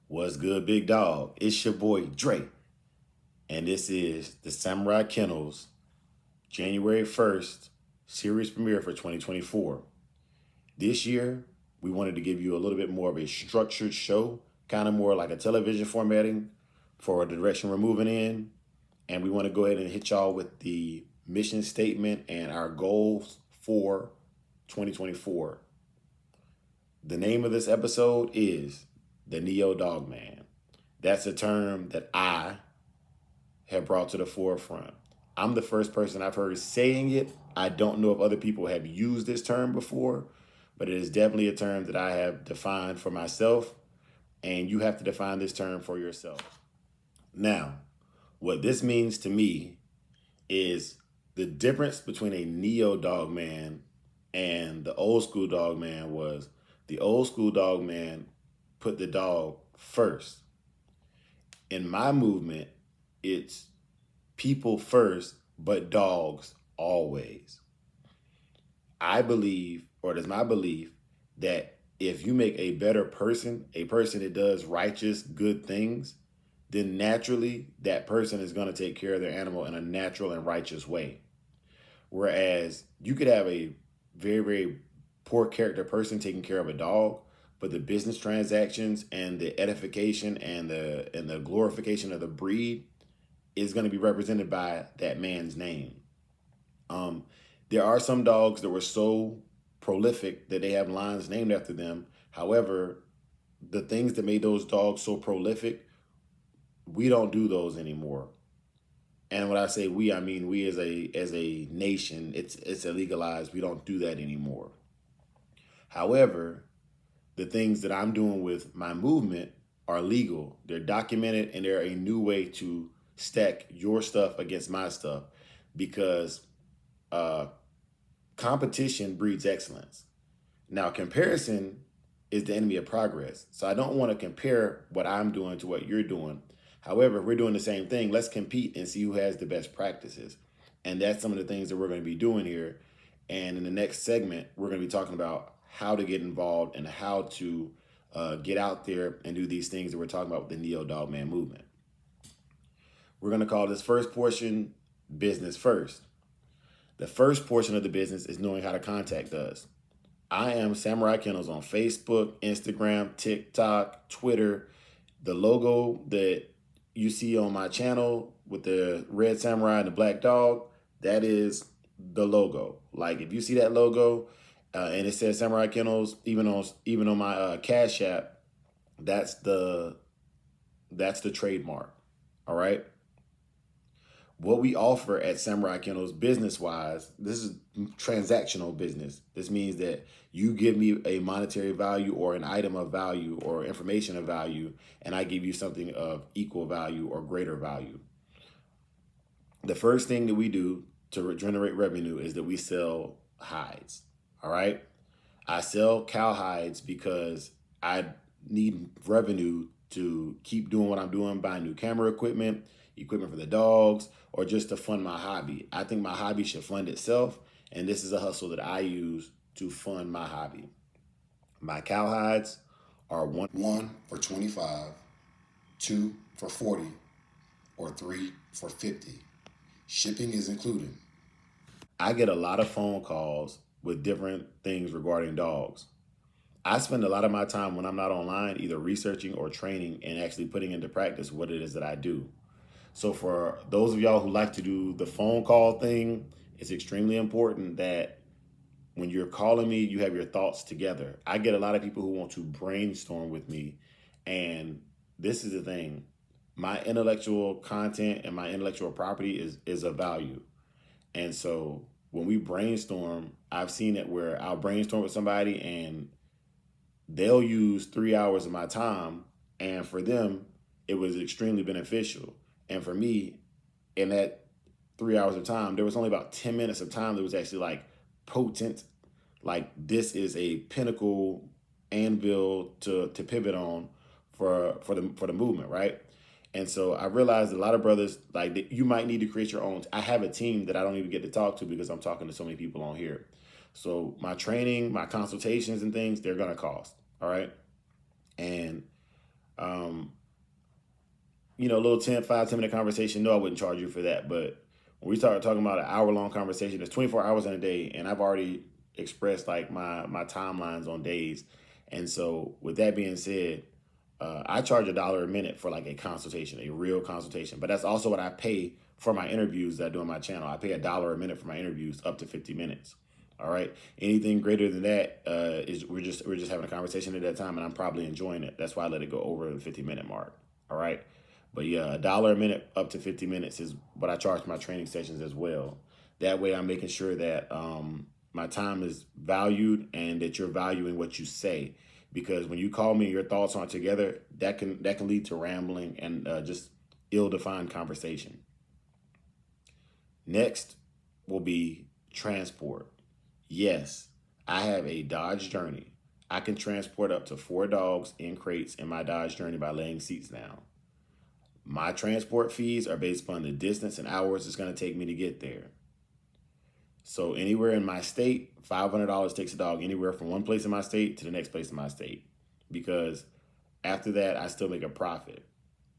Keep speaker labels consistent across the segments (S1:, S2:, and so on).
S1: What's good, big dog? It's your boy Dre, and this is the Samurai Kennels January 1st series premiere for 2024. This year, we wanted to give you a little bit more of a structured show, kind of more like a television formatting for the direction we're moving in. And we want to go ahead and hit y'all with the mission statement and our goals for 2024. The name of this episode is the Neo Dogman. That's a term that I have brought to the forefront. I'm the first person I've heard saying it. I don't know if other people have used this term before, but it is definitely a term that I have defined for myself, and you have to define this term for yourself. Now, what this means to me is the difference between a neo dog man and the old school dog man was the old school dog man put the dog first. In my movement, it's people first, but dogs always. I believe, or it is my belief, that if you make a better person, a person that does righteous, good things, then naturally that person is going to take care of their animal in a natural and righteous way. Whereas you could have a very, very poor character person taking care of a dog, but the business transactions and the edification and the glorification of the breed is going to be represented by that man's name. Um, there are some dogs that were so prolific that they have lines named after them. However, the things that made those dogs so prolific, we don't do those anymore. And when I say we, I mean we as a nation. It's illegalized. We don't do that anymore. However, the things that I'm doing with my movement are legal. They're documented, and they're a new way to stack your stuff against my stuff because uh, competition breeds excellence. Now, comparison is the enemy of progress. So I don't want to compare what I'm doing to what you're doing. However, if we're doing the same thing, let's compete and see who has the best practices. And that's some of the things that we're going to be doing here. And in the next segment, we're going to be talking about how to get involved and how to get out there and do these things that we're talking about with the Neo Dogman movement. We're going to call this first portion business first. The first portion of the business is knowing how to contact us. I am Samurai Kennels on Facebook, Instagram, TikTok, Twitter. The logo that you see on my channel with the red samurai and the black dog, that is the logo. Like if you see that logo and it says Samurai Kennels, even on my Cash App, that's the trademark. All right. What we offer at Samurai Kennels business wise, this is transactional business. This means that you give me a monetary value or an item of value or information of value, and I give you something of equal value or greater value. The first thing that we do to generate revenue is that we sell hides. All right. I sell cow hides because I need revenue to keep doing what I'm doing, buying new camera equipment for the dogs, or just to fund my hobby. I think my hobby should fund itself, and this is a hustle that I use to fund my hobby. My cow hides are one for 25, two for 40, or three for 50. Shipping is included. I get a lot of phone calls with different things regarding dogs. I spend a lot of my time when I'm not online either researching or training and actually putting into practice what it is that I do. So for those of y'all who like to do the phone call thing, it's extremely important that when you're calling me, you have your thoughts together. I get a lot of people who want to brainstorm with me. And this is the thing. My intellectual content and my intellectual property is of value. And so when we brainstorm, I've seen it where I'll brainstorm with somebody and they'll use 3 hours of my time. And for them, it was extremely beneficial. And for me, in that 3 hours of time, there was only about 10 minutes of time that was actually like potent. Like this is a pinnacle anvil to pivot on for the movement, right? And so I realized a lot of brothers, like you might need to create your own. I have a team that I don't even get to talk to because I'm talking to so many people on here. So my training, my consultations and things, they're gonna cost. All right. And A little 5-10 minute conversation, no, I wouldn't charge you for that. But when we start talking about an hour-long conversation, there's 24 hours in a day, and I've already expressed like my timelines on days. And so with that being said, I charge $1 a minute for like a consultation, a real consultation. But that's also what I pay for my interviews that I do on my channel. I pay $1 a minute for my interviews up to 50 minutes. All right. Anything greater than that is we're just having a conversation at that time, and I'm probably enjoying it. That's why I let it go over the 50-minute mark. All right. But yeah, $1 a minute up to 50 minutes is what I charge my training sessions as well. That way I'm making sure that my time is valued and that you're valuing what you say. Because when you call me and your thoughts aren't together, that can lead to rambling and just ill-defined conversation. Next will be transport. Yes, I have a Dodge Journey. I can transport up to 4 dogs in crates in my Dodge Journey by laying seats down. My transport fees are based upon the distance and hours it's going to take me to get there. So anywhere in my state, $500 takes a dog anywhere from one place in my state to the next place in my state. Because after that, I still make a profit.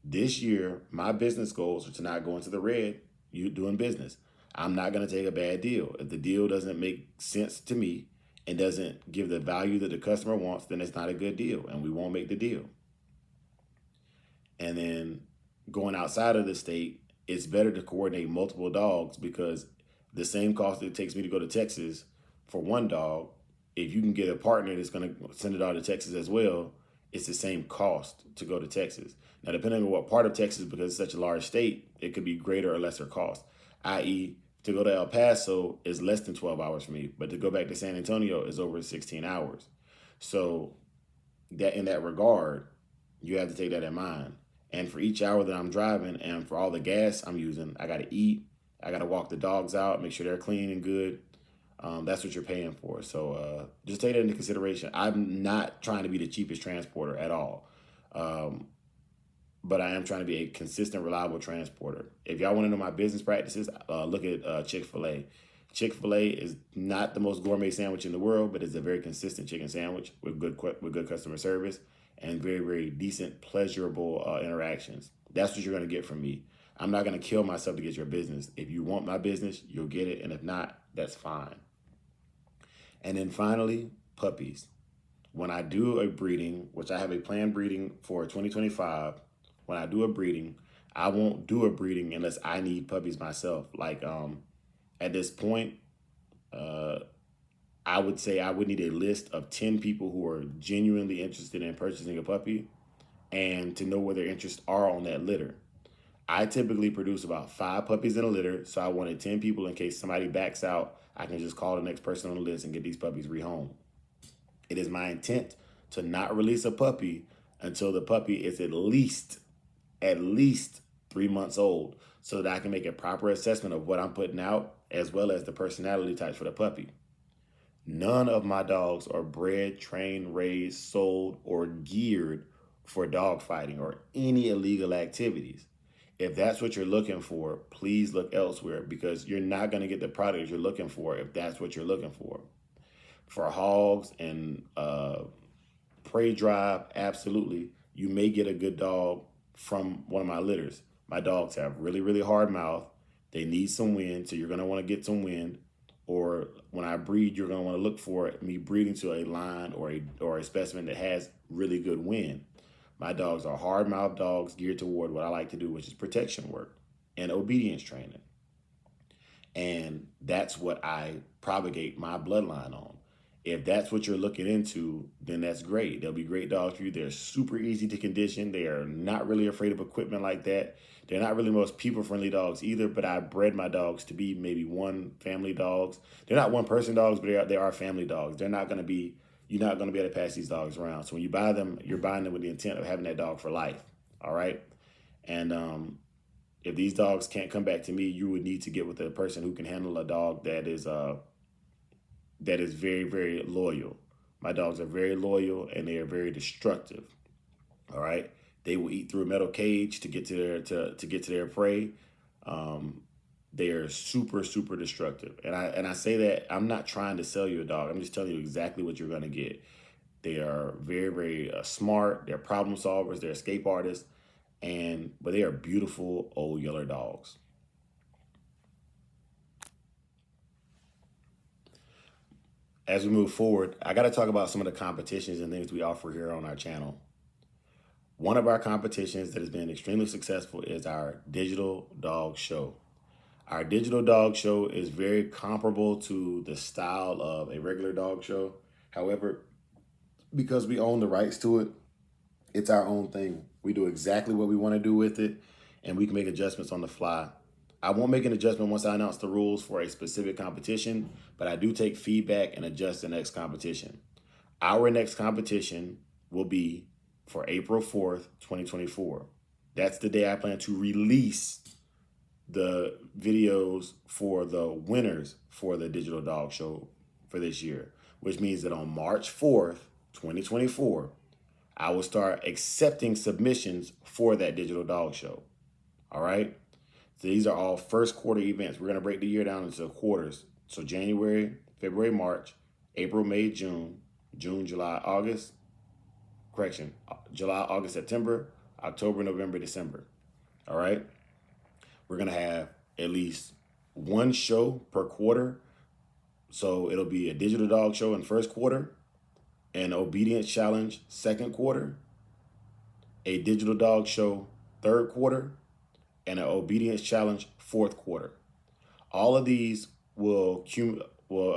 S1: This year, my business goals are to not go into the red, you doing business. I'm not going to take a bad deal. If the deal doesn't make sense to me and doesn't give the value that the customer wants, then it's not a good deal and we won't make the deal. And then going outside of the state, it's better to coordinate multiple dogs because the same cost it takes me to go to Texas for one dog, if you can get a partner that's going to send a dog to Texas as well, it's the same cost to go to Texas. Now, depending on what part of Texas, because it's such a large state, it could be greater or lesser cost. I.e., to go to El Paso is less than 12 hours for me, but to go back to San Antonio is over 16 hours. So that in that regard, you have to take that in mind. And for each hour that I'm driving and for all the gas I'm using, I got to eat, I got to walk the dogs out, make sure they're clean and good. That's what you're paying for. So just take that into consideration. I'm not trying to be the cheapest transporter at all. But I am trying to be a consistent, reliable transporter. If y'all want to know my business practices, look at Chick-fil-A. Chick-fil-A is not the most gourmet sandwich in the world, but it's a very consistent chicken sandwich with good customer service and very, very decent, pleasurable interactions. That's what you're going to get from me. I'm not going to kill myself to get your business. If you want my business, you'll get it. And if not, that's fine. And then finally, puppies. When I do a breeding, which I have a planned breeding for 2025, when I do a breeding, I won't do a breeding unless I need puppies myself. Like at this point, I would say I would need a list of 10 people who are genuinely interested in purchasing a puppy and to know where their interests are on that litter. I typically produce about 5 puppies in a litter, so I wanted 10 people in case somebody backs out. I can just call the next person on the list and get these puppies rehomed. It is my intent to not release a puppy until the puppy is at least 3 months old so that I can make a proper assessment of what I'm putting out as well as the personality types for the puppy. None of my dogs are bred, trained, raised, sold, or geared for dog fighting or any illegal activities. If that's what you're looking for, please look elsewhere because you're not going to get the product you're looking for if that's what you're looking for. For hogs and prey drive, absolutely. You may get a good dog from one of my litters. My dogs have really, really hard mouth. They need some wind, so you're going to want to get some wind. Or when I breed, you're going to want to look for me breeding to a line or a specimen that has really good wind. My dogs are hard-mouthed dogs geared toward what I like to do, which is protection work and obedience training. And that's what I propagate my bloodline on. If that's what you're looking into, then that's great. They'll be great dogs for you. They're super easy to condition. They are not really afraid of equipment like that. They're not really most people-friendly dogs either, but I bred my dogs to be maybe one family dogs. They're not one-person dogs, but they are family dogs. You're not going to be able to pass these dogs around. So when you buy them, you're buying them with the intent of having that dog for life, all right? And if these dogs can't come back to me, you would need to get with a person who can handle a dog that is very, very loyal. My dogs are very loyal and they are very destructive. All right. They will eat through a metal cage to get to their prey. They are super, super destructive. And I say that I'm not trying to sell you a dog. I'm just telling you exactly what you're going to get. They are very, very smart. They're problem solvers. They're escape artists. But they are beautiful old yeller dogs. As we move forward, I got to talk about some of the competitions and things we offer here on our channel. One of our competitions that has been extremely successful is our digital dog show. Our digital dog show is very comparable to the style of a regular dog show. However, because we own the rights to it, it's our own thing. We do exactly what we want to do with it, and we can make adjustments on the fly. I won't make an adjustment once I announce the rules for a specific competition, but I do take feedback and adjust the next competition. Our next competition will be for April 4th, 2024. That's the day I plan to release the videos for the winners for the digital dog show for this year, which means that on March 4th, 2024, I will start accepting submissions for that digital dog show. All right. So these are all first quarter events. We're going to break the year down into quarters. So January, February, March, April, May, June, July, August, July, August, September, October, November, December. All right. We're going to have at least one show per quarter. So it'll be a digital dog show in first quarter, an obedience challenge second quarter, a digital dog show third quarter, and an obedience challenge fourth quarter. All of these will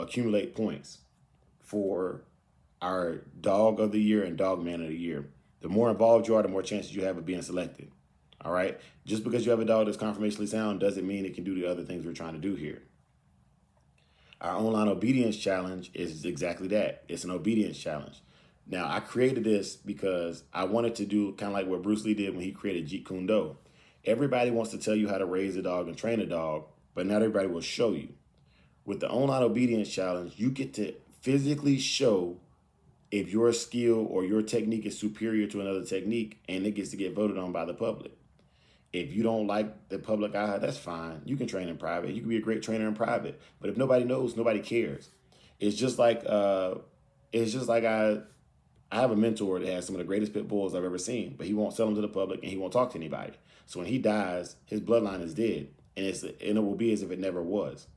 S1: accumulate points for our dog of the year and dog man of the year. The more involved you are, the more chances you have of being selected. All right. Just because you have a dog that's conformationally sound doesn't mean it can do the other things we're trying to do here. Our online obedience challenge is exactly that. It's an obedience challenge. Now, I created this because I wanted to do kind of like what Bruce Lee did when he created Jeet Kune Do. Everybody wants to tell you how to raise a dog and train a dog, but not everybody will show you. With the online obedience challenge, you get to physically show if your skill or your technique is superior to another technique, and it gets to get voted on by the public. If you don't like the public eye, that's fine. You can train in private. You can be a great trainer in private. But if nobody knows, nobody cares. It's just like I have a mentor that has some of the greatest pit bulls I've ever seen, but he won't sell them to the public and he won't talk to anybody. So when he dies, his bloodline is dead, and it will be as if it never was.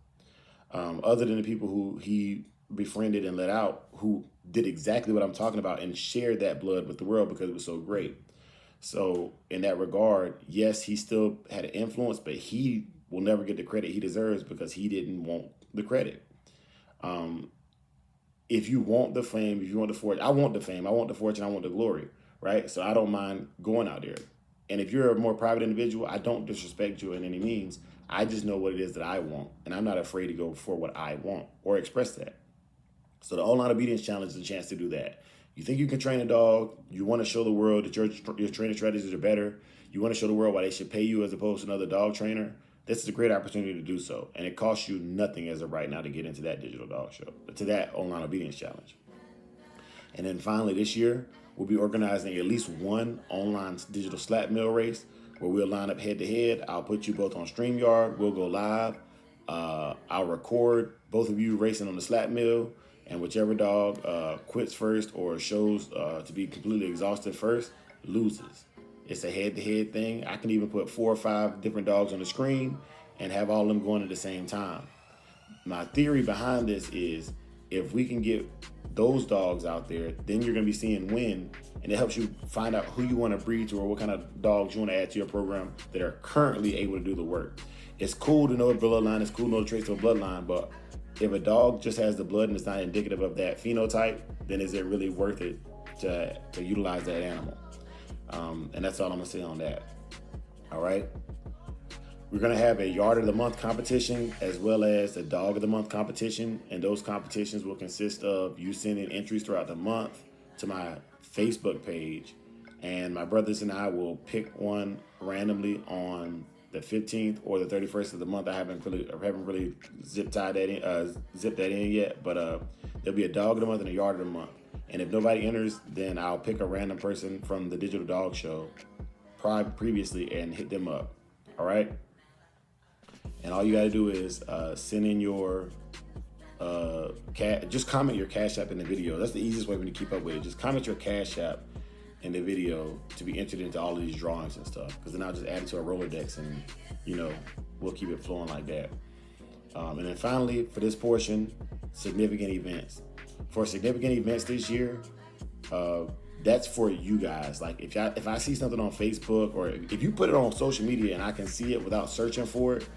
S1: Other than the people who he befriended and let out, who did exactly what I'm talking about and shared that blood with the world because it was so great. So in that regard, yes, he still had an influence, but he will never get the credit he deserves because he didn't want the credit. If you want the fame, if you want the fortune, I want the fame, I want the fortune, I want the glory, right? So I don't mind going out there. And if you're a more private individual, I don't disrespect you in any means. I just know what it is that I want, and I'm not afraid to go for what I want or express that. So the online obedience challenge is a chance to do that. You think you can train a dog, you want to show the world that your training strategies are better, you want to show the world why they should pay you as opposed to another dog trainer, this is a great opportunity to do so. And it costs you nothing as of right now to get into that digital dog show, to that online obedience challenge. And then finally this year, we'll be organizing at least one online digital slap mill race where we'll line up head to head. I'll put you both on StreamYard. We'll go live. I'll record both of you racing on the slap mill. And whichever dog quits first or shows to be completely exhausted first loses. It's a head-to-head thing. I can even put 4 or 5 different dogs on the screen and have all of them going at the same time. My theory behind this is if we can get those dogs out there, then you're going to be seeing win, and it helps you find out who you want to breed to or what kind of dogs you want to add to your program that are currently able to do the work. It's cool to know a bloodline. It's cool to know the traits of a bloodline, but if a dog just has the blood and it's not indicative of that phenotype, then is it really worth it to utilize that animal? And that's all I'm going to say on that. All right. We're going to have a Yard of the Month competition as well as a Dog of the Month competition. And those competitions will consist of you sending entries throughout the month to my Facebook page. And my brothers and I will pick one randomly on the 15th or the 31st of the month. I haven't really zipped that in yet, but there'll be a Dog of the Month and a Yard of the Month. And if nobody enters, then I'll pick a random person from the digital dog show previously and hit them up. All right. And all you got to do is send in your just comment your Cash App in the video. That's the easiest way for me to keep up with it. Just comment your Cash App in the video to be entered into all of these drawings and stuff. Because then I'll just add it to a Rolodex, and we'll keep it flowing like that. And then finally, for this portion, significant events. For significant events this year, that's for you guys. Like if I see something on Facebook, or if you put it on social media and I can see it without searching for it,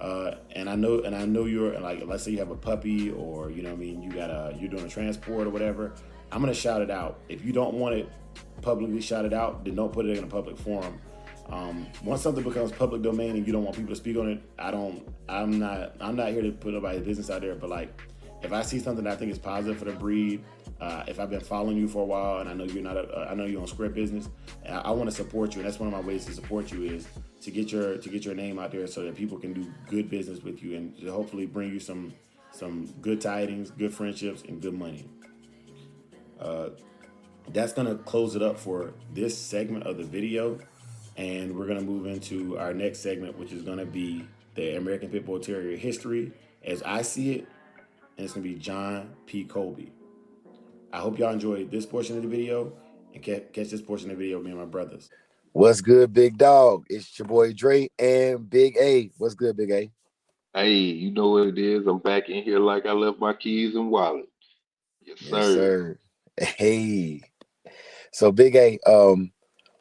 S1: and I know you're like, let's say you have a puppy, or you know what I mean, you're doing a transport or whatever, I'm gonna shout it out. If you don't want it publicly shouted out, then don't put it in a public forum. Once something becomes public domain and you don't want people to speak on it, I'm not here to put nobody's business out there. But like, if I see something that I think is positive for the breed, if I've been following you for a while and I know you're not, I know you're on script business, and I want to support you, and that's one of my ways to support you is to get your name out there so that people can do good business with you and to hopefully bring you some good tidings, good friendships, and good money. That's gonna close it up for this segment of the video. And we're going to move into our next segment, which is going to be the American Pitbull Terrier history as I see it. And it's going to be John P. Colby. I hope y'all enjoyed this portion of the video and catch this portion of the video with me and my brothers.
S2: What's good, big dog? It's your boy Dre and Big A. What's good, Big A?
S3: Hey, you know what it is? I'm back in here like I left my keys and wallet. Yes,
S2: Yes,
S3: sir.
S2: sir. Hey. So, Big A,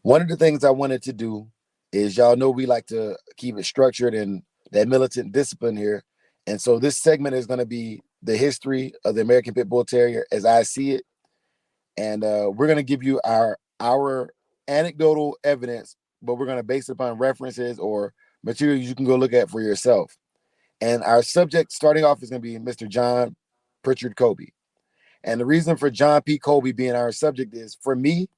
S2: one of the things I wanted to do is y'all know we like to keep it structured and that militant discipline here. And so this segment is going to be the history of the American Pit Bull Terrier as I see it. And we're going to give you our anecdotal evidence, but we're going to base it upon references or materials you can go look at for yourself. And our subject starting off is going to be Mr. John Pritchard Colby. And the reason for John P. Colby being our subject is, for me,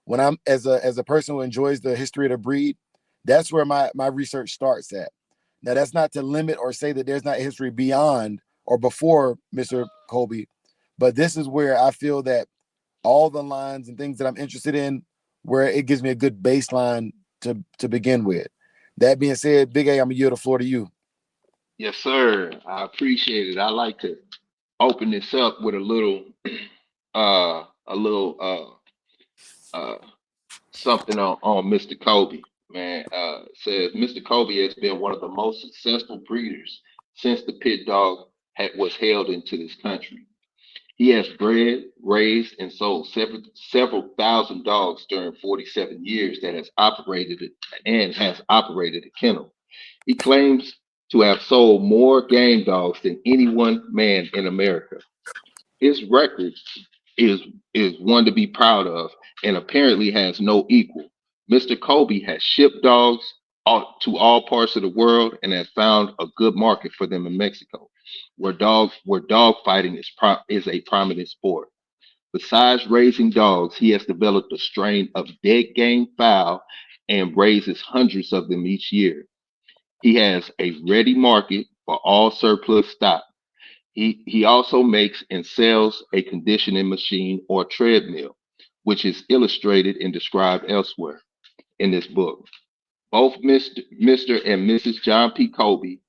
S2: when I'm as a person who enjoys the history of the breed, that's where my research starts at. Now, that's not to limit or say that there's not history beyond or before Mr. Colby, but this is where I feel that all the lines and things that I'm interested in, where it gives me a good baseline to begin with. That being said, Big A, I'm gonna yield the floor to you.
S3: Yes, sir. I appreciate it. I like to open this up with a little a little something on Mr. Kobe. Man, says Mr. Kobe has been one of the most successful breeders since the pit dog was held into this country. He has bred, raised, and sold several thousand dogs during 47 years that has operated a kennel. He claims to have sold more game dogs than any one man in America. His record is is one to be proud of and apparently has no equal. Mr. Kobe has shipped dogs to all parts of the world and has found a good market for them in Mexico, where dog fighting is a prominent sport. Besides raising dogs, he has developed a strain of dead game fowl and raises hundreds of them each year. He has a ready market for all surplus stock. He also makes and sells a conditioning machine or treadmill, which is illustrated and described elsewhere in this book. Both Mr. and Mrs. John P. Colby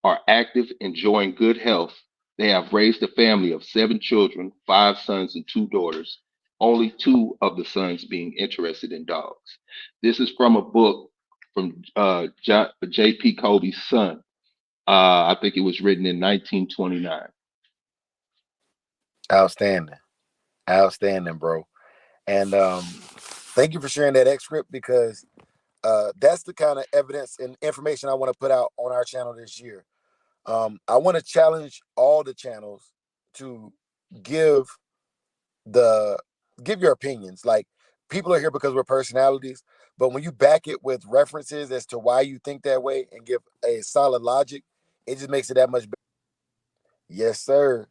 S3: are active, enjoying good health. They have raised a family of 7 children, 5 sons and 2 daughters, only 2 of the sons being interested in dogs. This is from a book from J.P. Colby's son. I think it was written in 1929.
S2: Outstanding, outstanding, bro. And thank you for sharing that excerpt because that's the kind of evidence and information I want to put out on our channel this year. I want to challenge all the channels to give the give your opinions. Like, people are here because we're personalities, but when you back it with references as to why you think that way and give a solid logic, it just makes it that much better. Yes, sir.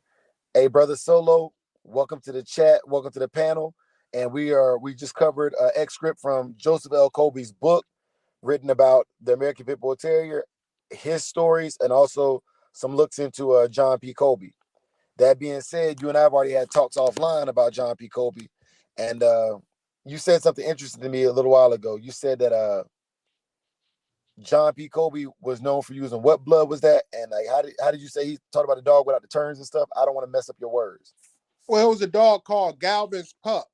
S2: Hey, brother Solo, welcome to the chat. Welcome to the panel. And we just covered an excerpt from Joseph L. Colby's book written about the American Pit Bull Terrier, his stories, and also some looks into John P. Colby. That being said, you and I have already had talks offline about John P. Colby, and you said something interesting to me a little while ago. You said that John P. Kobe was known for using what blood was that? And like, how did you say he talked about the dog without the turns and stuff? I don't want to mess up your words.
S4: Well, it was a dog called Galvin's Pup,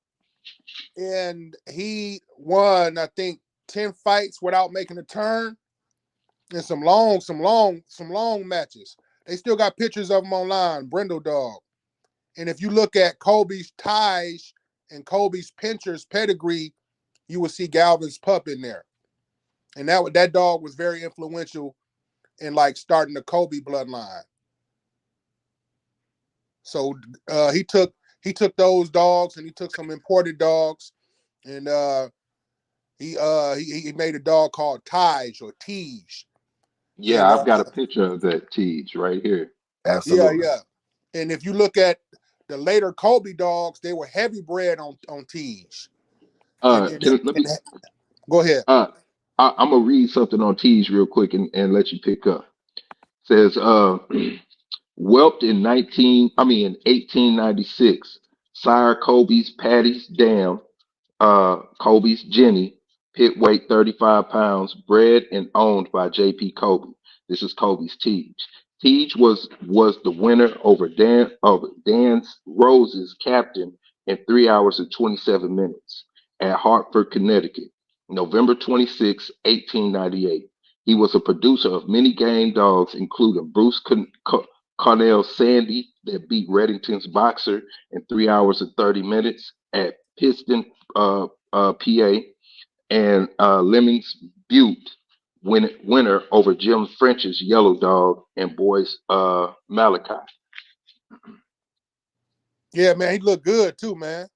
S4: and he won, I think, 10 fights without making a turn, and some long matches. They still got pictures of him online, Brindle Dog. And if you look at Kobe's ties and Kobe's pinchers pedigree, you will see Galvin's Pup in there. And that dog was very influential in like starting the Kobe bloodline. So he took those dogs and he took some imported dogs, and he made a dog called Tige or Tige.
S3: Yeah,
S4: And
S3: I've got a picture of that Teach right here.
S4: yeah,
S2: Absolutely.
S4: yeah. And if you look at the later Kobe dogs, they were heavy bred on Tige. And, and,
S3: Let
S4: and
S3: me.
S4: go ahead.
S3: Uh, I'm gonna read something on Teach real quick and let you pick up. Says, whelped in 1896. Sire Kobe's Patty's Dam, Kobe's Jenny, pit weight 35 pounds, bred and owned by J.P. Kobe. This is Kobe's Tej. Tej was the winner over Dan's Rose's captain in 3 hours and 27 minutes at Hartford, Connecticut, November 26, 1898. He was a producer of many game dogs, including Cornell Sandy, that beat Reddington's boxer in 3 hours and 30 minutes at Piston, PA, and Lemmings Butte winner over Jim French's Yellow Dog and Boys Malachi.
S4: Yeah, man, he looked good too, man.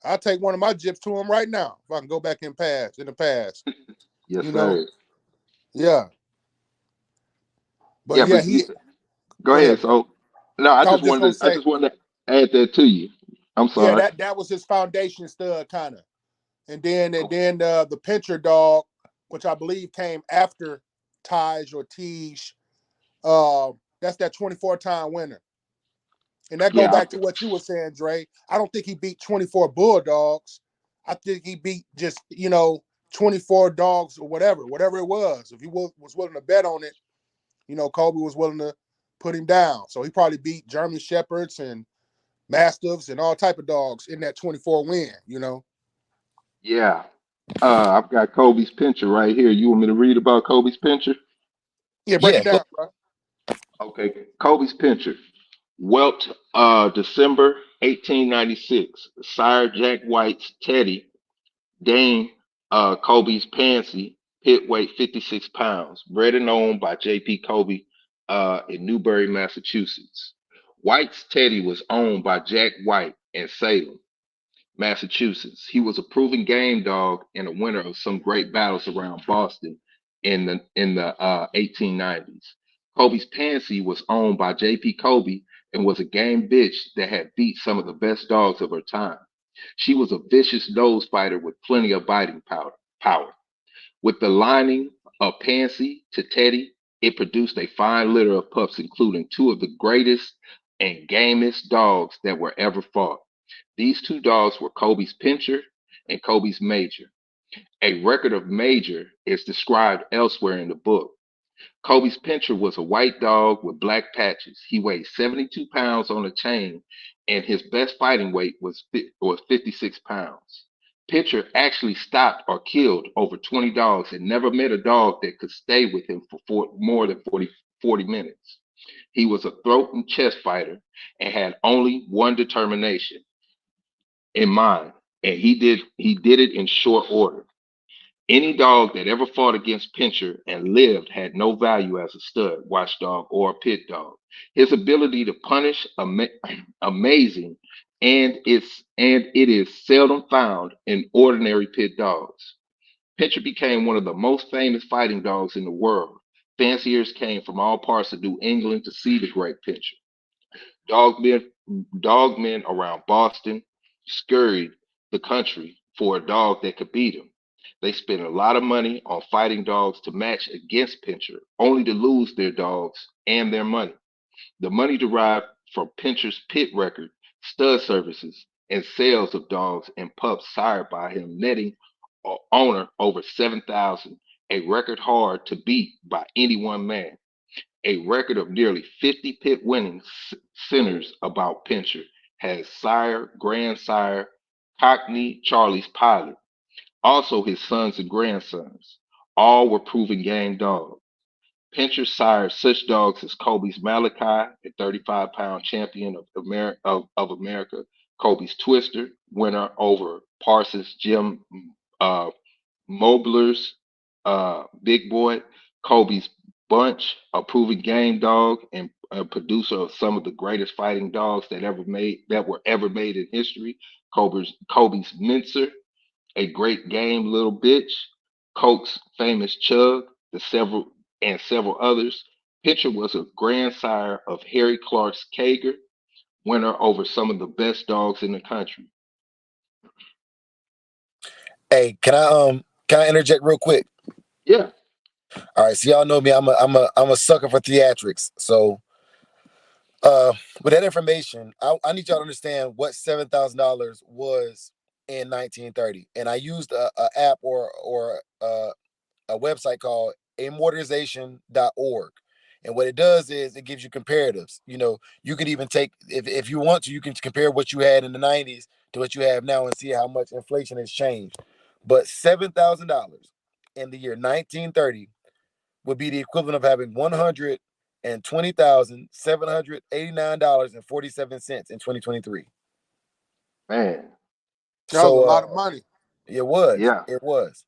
S4: I'll take one of my jips to him right now if I can go back in the past.
S3: Yes,
S4: You know,
S3: sir.
S4: yeah. But
S3: Yeah,
S4: yeah,
S3: but
S4: he
S3: go
S4: go
S3: ahead.
S4: ahead, bro.
S3: So no,
S4: I was just gonna
S3: I
S4: say,
S3: just wanted to add that to you. I'm
S4: yeah,
S3: sorry.
S4: that was his foundation stud kind of. And
S3: Oh,
S4: then the pincher dog, which I believe came after Tige or Tige, that's that 24-time winner. And that go
S3: yeah,
S4: back to what you were saying, Dre. I don't think he beat 24 Bulldogs. I think he beat just, 24 dogs or whatever it was. If he was willing to bet on it, Kobe was willing to put him down. So he probably beat German Shepherds and Mastiffs and all type of dogs in that 24 win.
S3: yeah. I've got Kobe's picture right here. You want me to read about Kobe's picture?
S4: Yeah, break
S2: Yeah.
S4: it down, bro.
S3: Okay, Kobe's picture. Welt, December 1896. Sire Jack White's Teddy, Dane, Kobe's Pansy, pit weight 56 pounds, bred and owned by J.P. Kobe in Newbury, Massachusetts. White's Teddy was owned by Jack White in Salem, Massachusetts. He was a proven game dog and a winner of some great battles around Boston in the 1890s. Kobe's Pansy was owned by J.P. Kobe and was a game bitch that had beat some of the best dogs of her time. She was a vicious nose fighter with plenty of power. With the lining of Pansy to Teddy, it produced a fine litter of pups, including two of the greatest and gamest dogs that were ever fought. These two dogs were Kobe's Pincher and Kobe's Major. A record of Major is described elsewhere in the book. Kobe's Pincher was a white dog with black patches. He weighed 72 pounds on a chain, and his best fighting weight was 56 pounds. Pincher actually stopped or killed over 20 dogs and never met a dog that could stay with him for more than 40 minutes. He was a throat and chest fighter and had only one determination in mind, and he did it in short order. Any dog that ever fought against Pincher and lived had no value as a stud, watchdog, or pit dog. His ability to punish amazing, and it is seldom found in ordinary pit dogs. Pincher became one of the most famous fighting dogs in the world. Fanciers came from all parts of New England to see the great Pincher. Dogmen, dogmen around Boston scurried the country for a dog that could beat him. They spent a lot of money on fighting dogs to match against Pincher, only to lose their dogs and their money. The money derived from Pincher's pit record, stud services, and sales of dogs and pups sired by him, netting owner over 7,000 a record hard to beat by any one man. A record of nearly 50 pit winning centers about Pincher has sire, grandsire, Cockney Charlie's pilot, also his sons and grandsons. All were proven game dogs. Pincher sired such dogs as Kobe's Malachi, a 35-pound champion of America, Kobe's Twister, winner over Parsons Jim uh, Mobler's Big Boy, Kobe's Bunch, a proven game dog and a producer of some of the greatest fighting dogs that were ever made in history. Kobe's Mincer, a great game little bitch, Coke's famous Chug, several others. Pitcher was a grandsire of Harry Clark's Kager, winner over some of the best dogs in the country.
S2: Hey, can I interject real quick?
S3: Yeah.
S2: All right, so y'all know me. I'm a sucker for theatrics. So with that information, I need y'all to understand what $7,000 was in 1930. And I used a app or a website called amortization.org. And what it does is it gives you comparatives. You know, you can even take, if you want to, you can compare what you had in the 90s to what you have now and see how much inflation has changed. But $7,000 in the year 1930 would be the equivalent of having $120,789.47 in 2023.
S3: Man.
S4: That was a
S2: So
S4: lot of money.
S2: it was.
S3: Yeah.
S2: It was.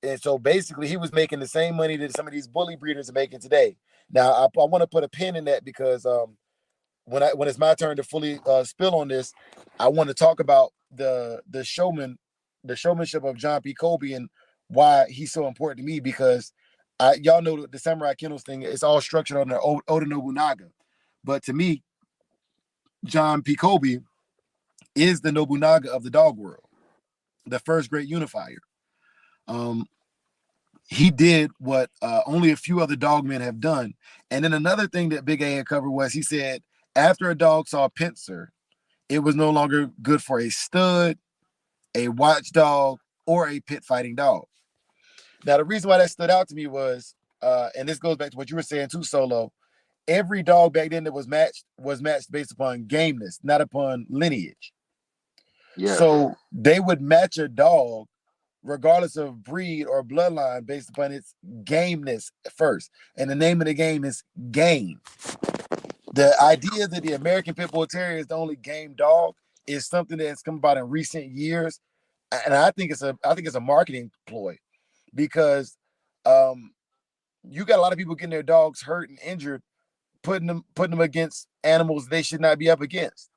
S2: And so basically, he was making the same money that some of these bully breeders are making today. Now, I want to put a pin in that because when it's my turn to fully spill on this, I want to talk about the showmanship of John P. Kobe and why he's so important to me because y'all know the Samurai Kennels thing. It's all structured on the Oda Nobunaga, but to me, John P. Kobe is the Nobunaga of the dog world, the first great unifier. Um, he did what only a few other dogmen have done. And then another thing that Big A had covered was he said after a dog saw Pincer, it was no longer good for a stud, a watchdog, or a pit fighting dog. Now, the reason why that stood out to me was, and this goes back to what you were saying too, Solo. Every dog back then that was matched based upon gameness, not upon lineage.
S3: Yes.
S2: So they would match a dog regardless of breed or bloodline based upon its gameness first. And the name of the game is game. The idea that the American Pitbull Terrier is the only game dog is something that's come about in recent years. And I think it's a marketing ploy because you got a lot of people getting their dogs hurt and injured, putting them against animals they should not be up against.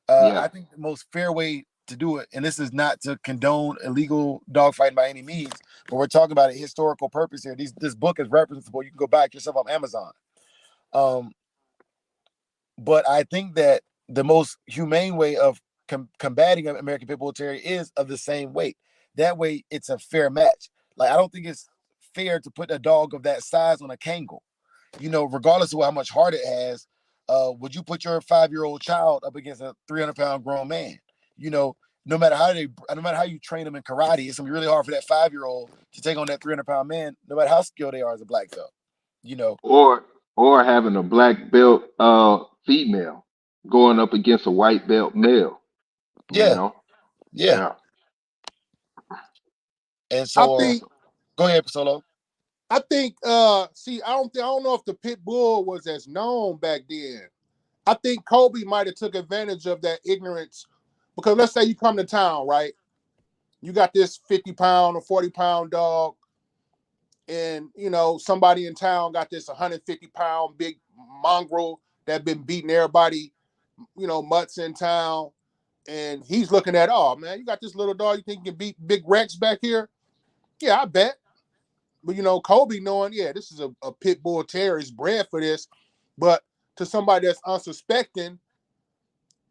S3: Yeah.
S2: I think the most fair way to do it, and this is not to condone illegal dogfighting by any means, but we're talking about a historical purpose here. This book is referenceable. You can go buy it yourself on Amazon. Um, but I think that the most humane way of combating an American Pit Bull Terrier is of the same weight. That way, it's a fair match. Like I don't think it's fair to put a dog of that size on a Kangal. You know, regardless of how much heart it has, would you put your 5-year-old child up against a 300-pound grown man? You know, no matter how you train them in karate, it's gonna be really hard for that 5-year-old to take on that 300-pound man, no matter how skilled they are as a black belt. You know,
S3: Or having a black belt female going up against a white belt male, you
S2: yeah,
S3: know?
S2: yeah.
S3: Yeah.
S2: And
S4: I
S2: so,
S4: think
S2: go ahead, Solo.
S4: see, I don't know if the pit bull was as known back then. I think Kobe might have took advantage of that ignorance because let's say you come to town, right? You got this 50-pound or 40-pound dog, and you know somebody in town got this 150-pound big mongrel that been beating everybody, you know, mutts in town, and he's looking at, oh man, you got this little dog, you think you can beat Big Rex back here? Yeah, I bet. But you know, Kobe knowing, yeah, this is a pit bull terrier, is bred for this. But to somebody that's unsuspecting,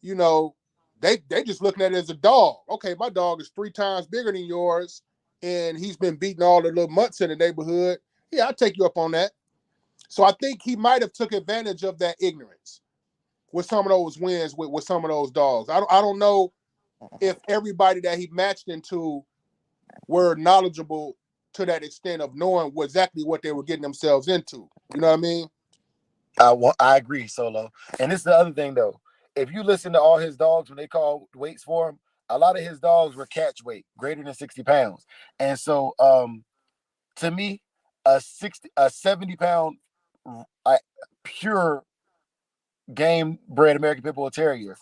S4: you know, they just looking at it as a dog. Okay, my dog is 3 times bigger than yours, and he's been beating all the little mutts in the neighborhood. Yeah, I'll take you up on that. So I think he might have took advantage of that ignorance with some of those wins with some of those dogs. I don't know if everybody that he matched into were knowledgeable to that extent of knowing exactly what they were getting themselves into. You know what I mean?
S2: I agree, Solo. And this is the other thing though. If you listen to all his dogs when they call weights for him, a lot of his dogs were catch weight, greater than 60 pounds. And so to me, a 70 pound pure game bred American Pitbull Terrier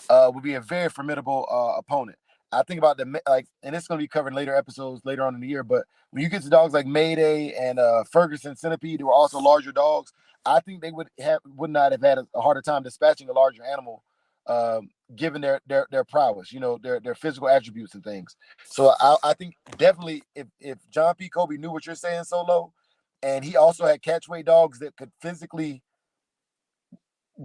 S2: would be a very formidable opponent. I think about and it's going to be covered in later episodes later on in the year. But when you get to dogs like Mayday and Ferguson Centipede, who are also larger dogs, I think they would not have had a harder time dispatching a larger animal, given their prowess, their physical attributes and things. So I think definitely if John P. Kobe knew what you're saying, Solo, and he also had catchweight dogs that could physically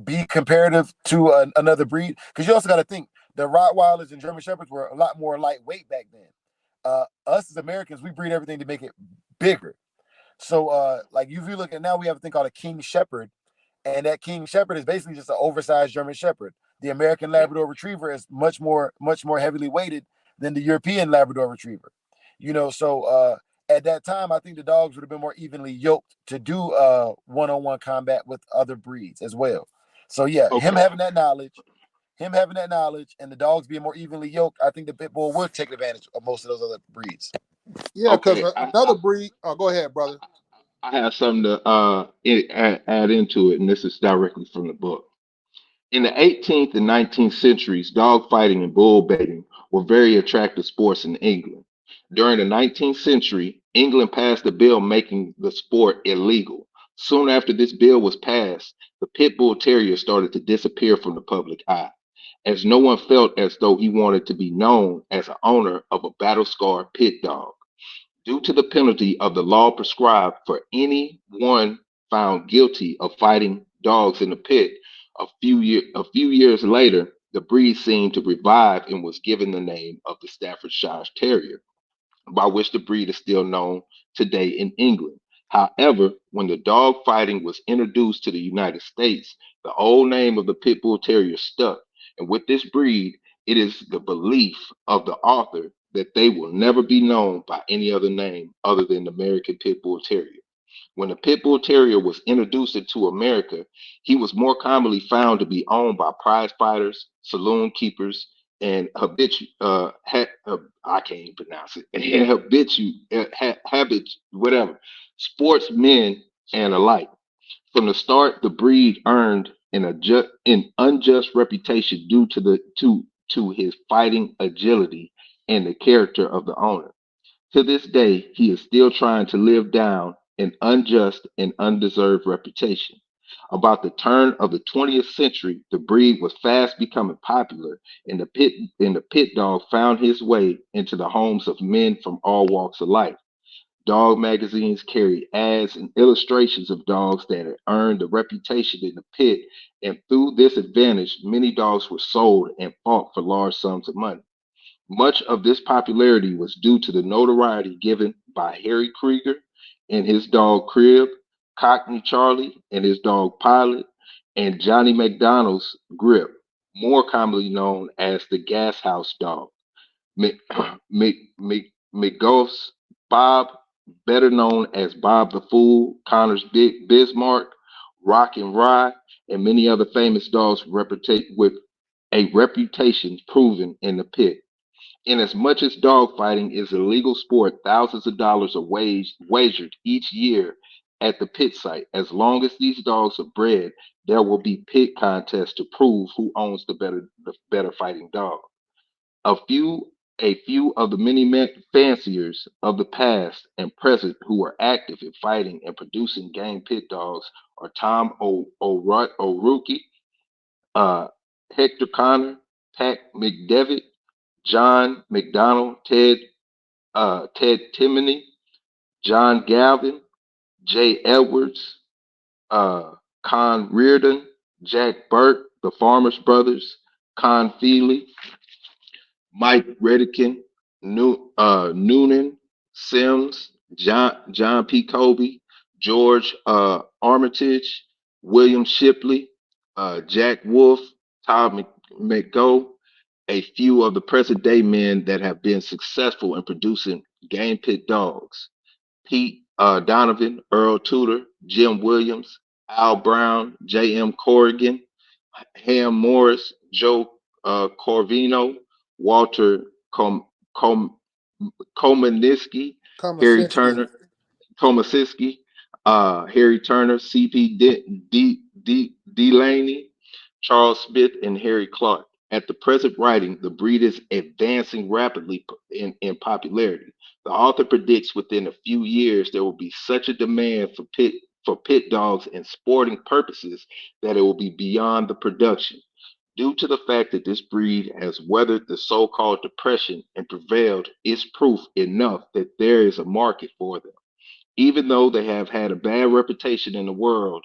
S2: be comparative to another breed, because you also got to think the Rottweilers and German Shepherds were a lot more lightweight back then. Us as Americans, we breed everything to make it bigger. So, like if you look at now, we have a thing called a King Shepherd, and that King Shepherd is basically just an oversized German Shepherd. The American Labrador Retriever is much more heavily weighted than the European Labrador Retriever. So at that time, I think the dogs would have been more evenly yoked to do one-on-one combat with other breeds as well. So yeah,
S3: Okay.
S2: him having that knowledge, and the dogs being more evenly yoked, I think the pit bull would take advantage of most of those other breeds.
S4: Yeah, because
S3: Okay.
S4: another breed. Oh, go ahead, brother.
S3: I have something to add into it, and this is directly from the book. In the 18th and 19th centuries, dogfighting and bull baiting were very attractive sports in England. During the 19th century, England passed a bill making the sport illegal. Soon after this bill was passed, the pit bull terrier started to disappear from the public eye, as no one felt as though he wanted to be known as an owner of a battle scarred pit dog. Due to the penalty of the law prescribed for anyone found guilty of fighting dogs in the pit, a few years later, the breed seemed to revive and was given the name of the Staffordshire Terrier, by which the breed is still known today in England. However, when the dog fighting was introduced to the United States, the old name of the Pit Bull Terrier stuck. And with this breed, it is the belief of the author that they will never be known by any other name other than the American Pit Bull Terrier. When the Pit Bull Terrier was introduced into America, he was more commonly found to be owned by prize fighters, saloon keepers, and I can't even pronounce it, whatever, sportsmen and alike. From the start, the breed earned an unjust reputation due to his fighting agility and the character of the owner. To this day, he is still trying to live down an unjust and undeserved reputation. About the turn of the 20th century, the breed was fast becoming popular, and the pit dog found his way into the homes of men from all walks of life. Dog magazines carried ads and illustrations of dogs that had earned a reputation in the pit, and through this advantage, many dogs were sold and fought for large sums of money. Much of this popularity was due to the notoriety given by Harry Krieger and his dog Crib, Cockney Charlie and his dog Pilot, and Johnny McDonald's Grip, more commonly known as the Gas House Dog. Mc, McGuff's Bob, better known as Bob the Fool, Connor's Big Bismarck, Rock and Rye, and many other famous dogs with a reputation proven in the pit. Inasmuch as dogfighting is a legal sport, thousands of dollars are wagered each year at the pit site. As long as these dogs are bred, there will be pit contests to prove who owns the better fighting dog. A few of the many fanciers of the past and present who are active in fighting and producing game pit dogs are Tom O'Rourke, uh, Hector Connor, Pat McDevitt, John McDonald, Ted Timoney, John Galvin, Jay Edwards, Con Reardon, Jack Burt, the Farmers Brothers, Con Feely, Mike Redican, Noonan, Sims, John P. Kobe, George Armitage, William Shipley, Jack Wolf, Todd McGo, a few of the present day men that have been successful in producing game pit dogs. Pete Donovan, Earl Tudor, Jim Williams, Al Brown, J.M. Corrigan, Ham Morris, Joe Corvino, Walter Com- Komaniski, Harry
S4: Kamasinski.
S3: Turner, Tomasiski, Harry Turner, C.P. Delaney, Charles Smith, and Harry Clark. At the present writing, the breed is advancing rapidly in popularity. The author predicts within a few years there will be such a demand for pit dogs and sporting purposes that it will be beyond the production. Due to the fact that this breed has weathered the so called depression and prevailed, is proof enough that there is a market for them. Even though they have had a bad reputation in the world,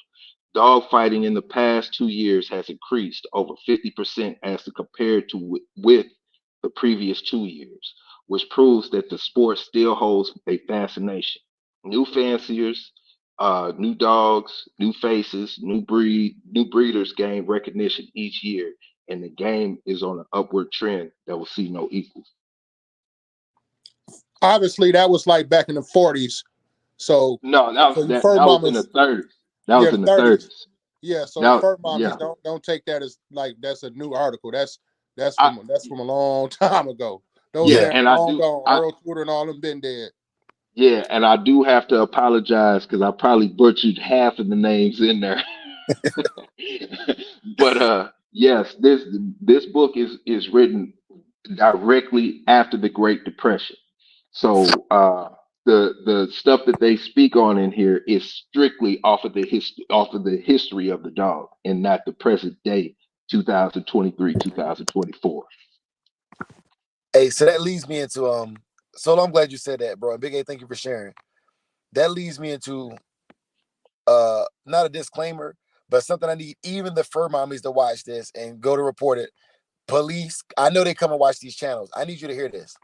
S3: dogfighting in the past 2 years has increased over 50% as to compared to with the previous 2 years, which proves that the sport still holds a fascination. New fanciers, new dogs, new faces, new breeders gain recognition each year, and the game is on an upward trend that will see no equal.
S4: Obviously, that was like back in the 40s. So,
S3: No,
S4: so you
S3: that
S4: fur
S3: was in the
S4: mamas,
S3: 30s. That
S4: yeah,
S3: was
S4: the
S3: in the
S4: 30s.
S3: 30s.
S4: Yeah, so the
S3: That
S4: fur mommies
S3: yeah.
S4: don't take that as like that's a new article. That's
S3: I
S4: from a long time ago. Those
S3: yeah,
S2: Yeah.
S4: days
S3: and I
S4: long
S3: do
S4: gone.
S3: I
S4: Earl Tudor and all them been dead.
S3: yeah, and I do have to apologize because I probably butchered half of the names in there. But yes, this book is written directly after the Great Depression. So the stuff that they speak on in here is strictly off of the history of the dog and not the present day 2023, 2024.
S2: Hey, so that leads me into Solo, I'm glad you said that, bro. And Big A, thank you for sharing. That leads me into not a disclaimer, but something I need even the fur mommies to watch this and go to report it. Police, I know they come and watch these channels. I need you to hear this.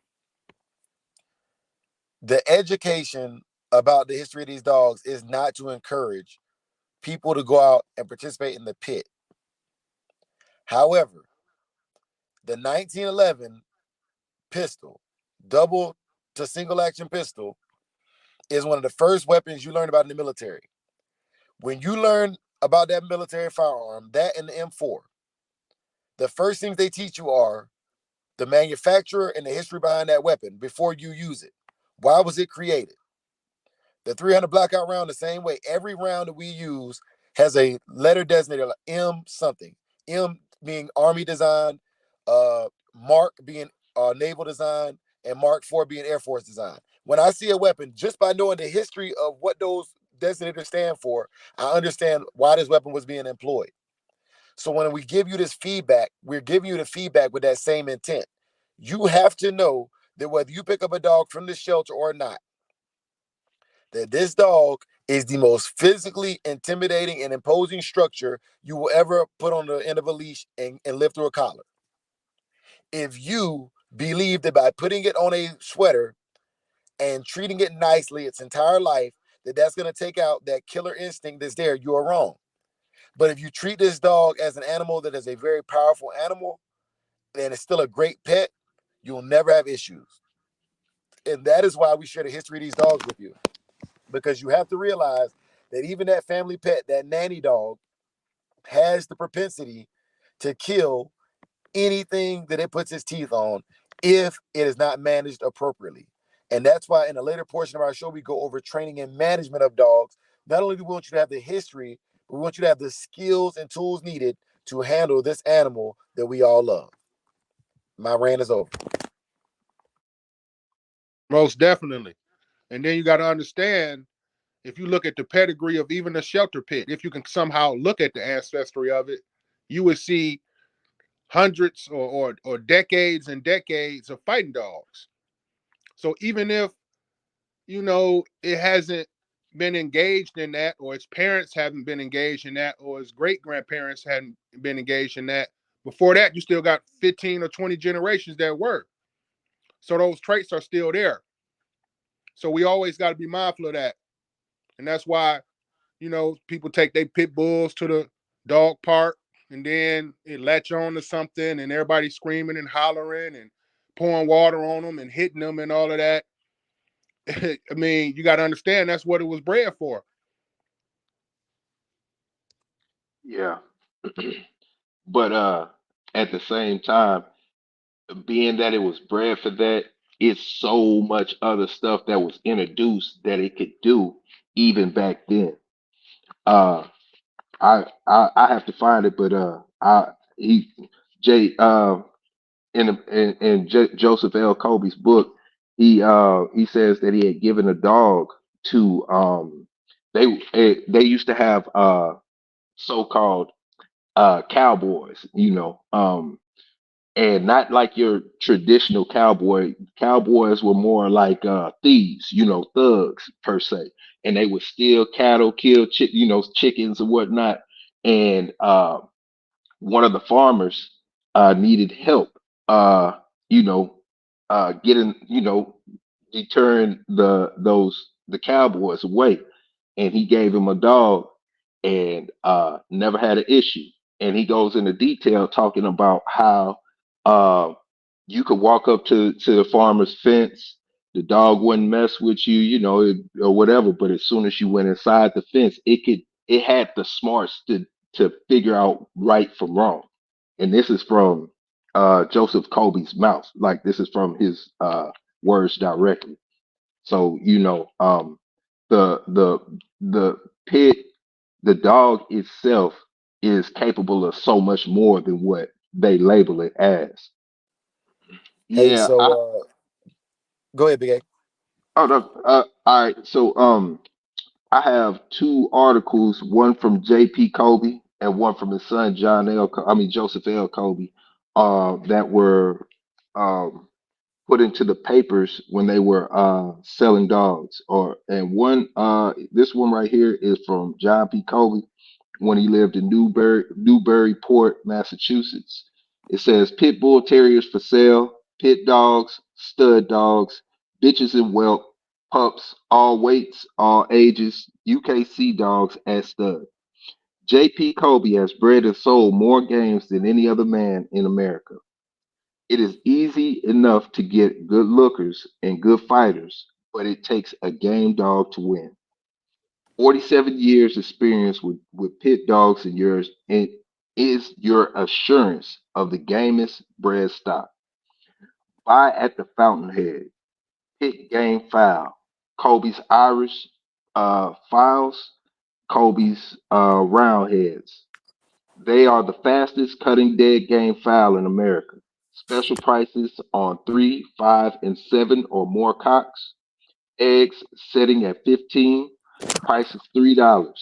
S2: The education about the history of these dogs is not to encourage people to go out and participate in the pit. However, the 1911 pistol, double to single action pistol, is one of the first weapons you learn about in the military. When you learn about that military firearm, that and the M4, the first things they teach you are the manufacturer and the history behind that weapon before you use it. Why was it created? The 300 blackout round, the same way. Every round that we use has a letter designated like M something. M being Army design, Mark being naval design, and Mark 4 being Air Force design. When I see a weapon, just by knowing the history of what those designators stand for, I understand why this weapon was being employed. So when we give you this feedback, we're giving you the feedback with that same intent. You have to know that whether you pick up a dog from the shelter or not, that this dog is the most physically intimidating and imposing structure you will ever put on the end of a leash and lift through a collar. If you believe that by putting it on a sweater and treating it nicely its entire life, that that's going to take out that killer instinct that's there, you are wrong. But if you treat this dog as an animal that is a very powerful animal, and it's still a great pet, you'll never have issues. And that is why we share the history of these dogs with you. Because you have to realize that even that family pet, that nanny dog, has the propensity to kill anything that it puts its teeth on if it is not managed appropriately. And that's why in a later portion of our show, we go over training and management of dogs. Not only do we want you to have the history, but we want you to have the skills and tools needed to handle this animal that we all love. My rant is over.
S4: Most definitely. And then you got to understand, if you look at the pedigree of even the shelter pit, if you can somehow look at the ancestry of it, you would see hundreds or decades and decades of fighting dogs. So even if, it hasn't been engaged in that, or its parents haven't been engaged in that, or its great grandparents hadn't been engaged in that, before that, you still got 15 or 20 generations that were. So those traits are still there. So we always got to be mindful of that. And that's why, people take their pit bulls to the dog park and then it latch on to something and everybody screaming and hollering and pouring water on them and hitting them and all of that. I mean, you got to understand that's what it was bred for.
S3: Yeah. But at the same time, being that it was bred for that, it's so much other stuff that was introduced that it could do even back then. Uh I have to find it, but I he J Joseph L. Kobe's book, he says that he had given a dog to they used to have so-called cowboys, and not like your traditional cowboy. Cowboys were more like thieves, thugs per se, and they would steal cattle, kill chickens and whatnot. And one of the farmers needed help, uh, you know, getting, deterring the cowboys away, and he gave him a dog, and never had an issue. And he goes into detail talking about how uh, you could walk up to the farmer's fence. The dog wouldn't mess with you, or whatever. But as soon as you went inside the fence, it had the smarts to figure out right from wrong. And this is from Joseph Kobe's mouth. Like, this is from his words directly. So the the pit, the dog itself is capable of so much more than what they label it as.
S2: Hey,
S3: Yeah,
S2: so
S3: I
S2: go ahead, Big A.
S3: oh no, all right. So I have two articles, one from J.P. Kobe and one from his son Joseph L. Kobe, that were um put into the papers when they were selling dogs. Or and one this one right here is from John P. Kobe when he lived in Newburyport, Massachusetts. It says Pitbull Terriers for sale, pit dogs, stud dogs, bitches and whelp, pups, all weights, all ages, UKC dogs at stud. JP Kobe has bred and sold more games than any other man in America. It is easy enough to get good lookers and good fighters, but it takes a game dog to win. 47 years experience with pit dogs and yours and is your assurance of the gamest bred stock. Buy at the fountainhead. Pit game foul. Kobe's Irish files. Kobe's roundheads. They are the fastest cutting dead game fowl in America. Special prices on 3, 5, and 7 or more cocks. Eggs setting at 15. Price is $3.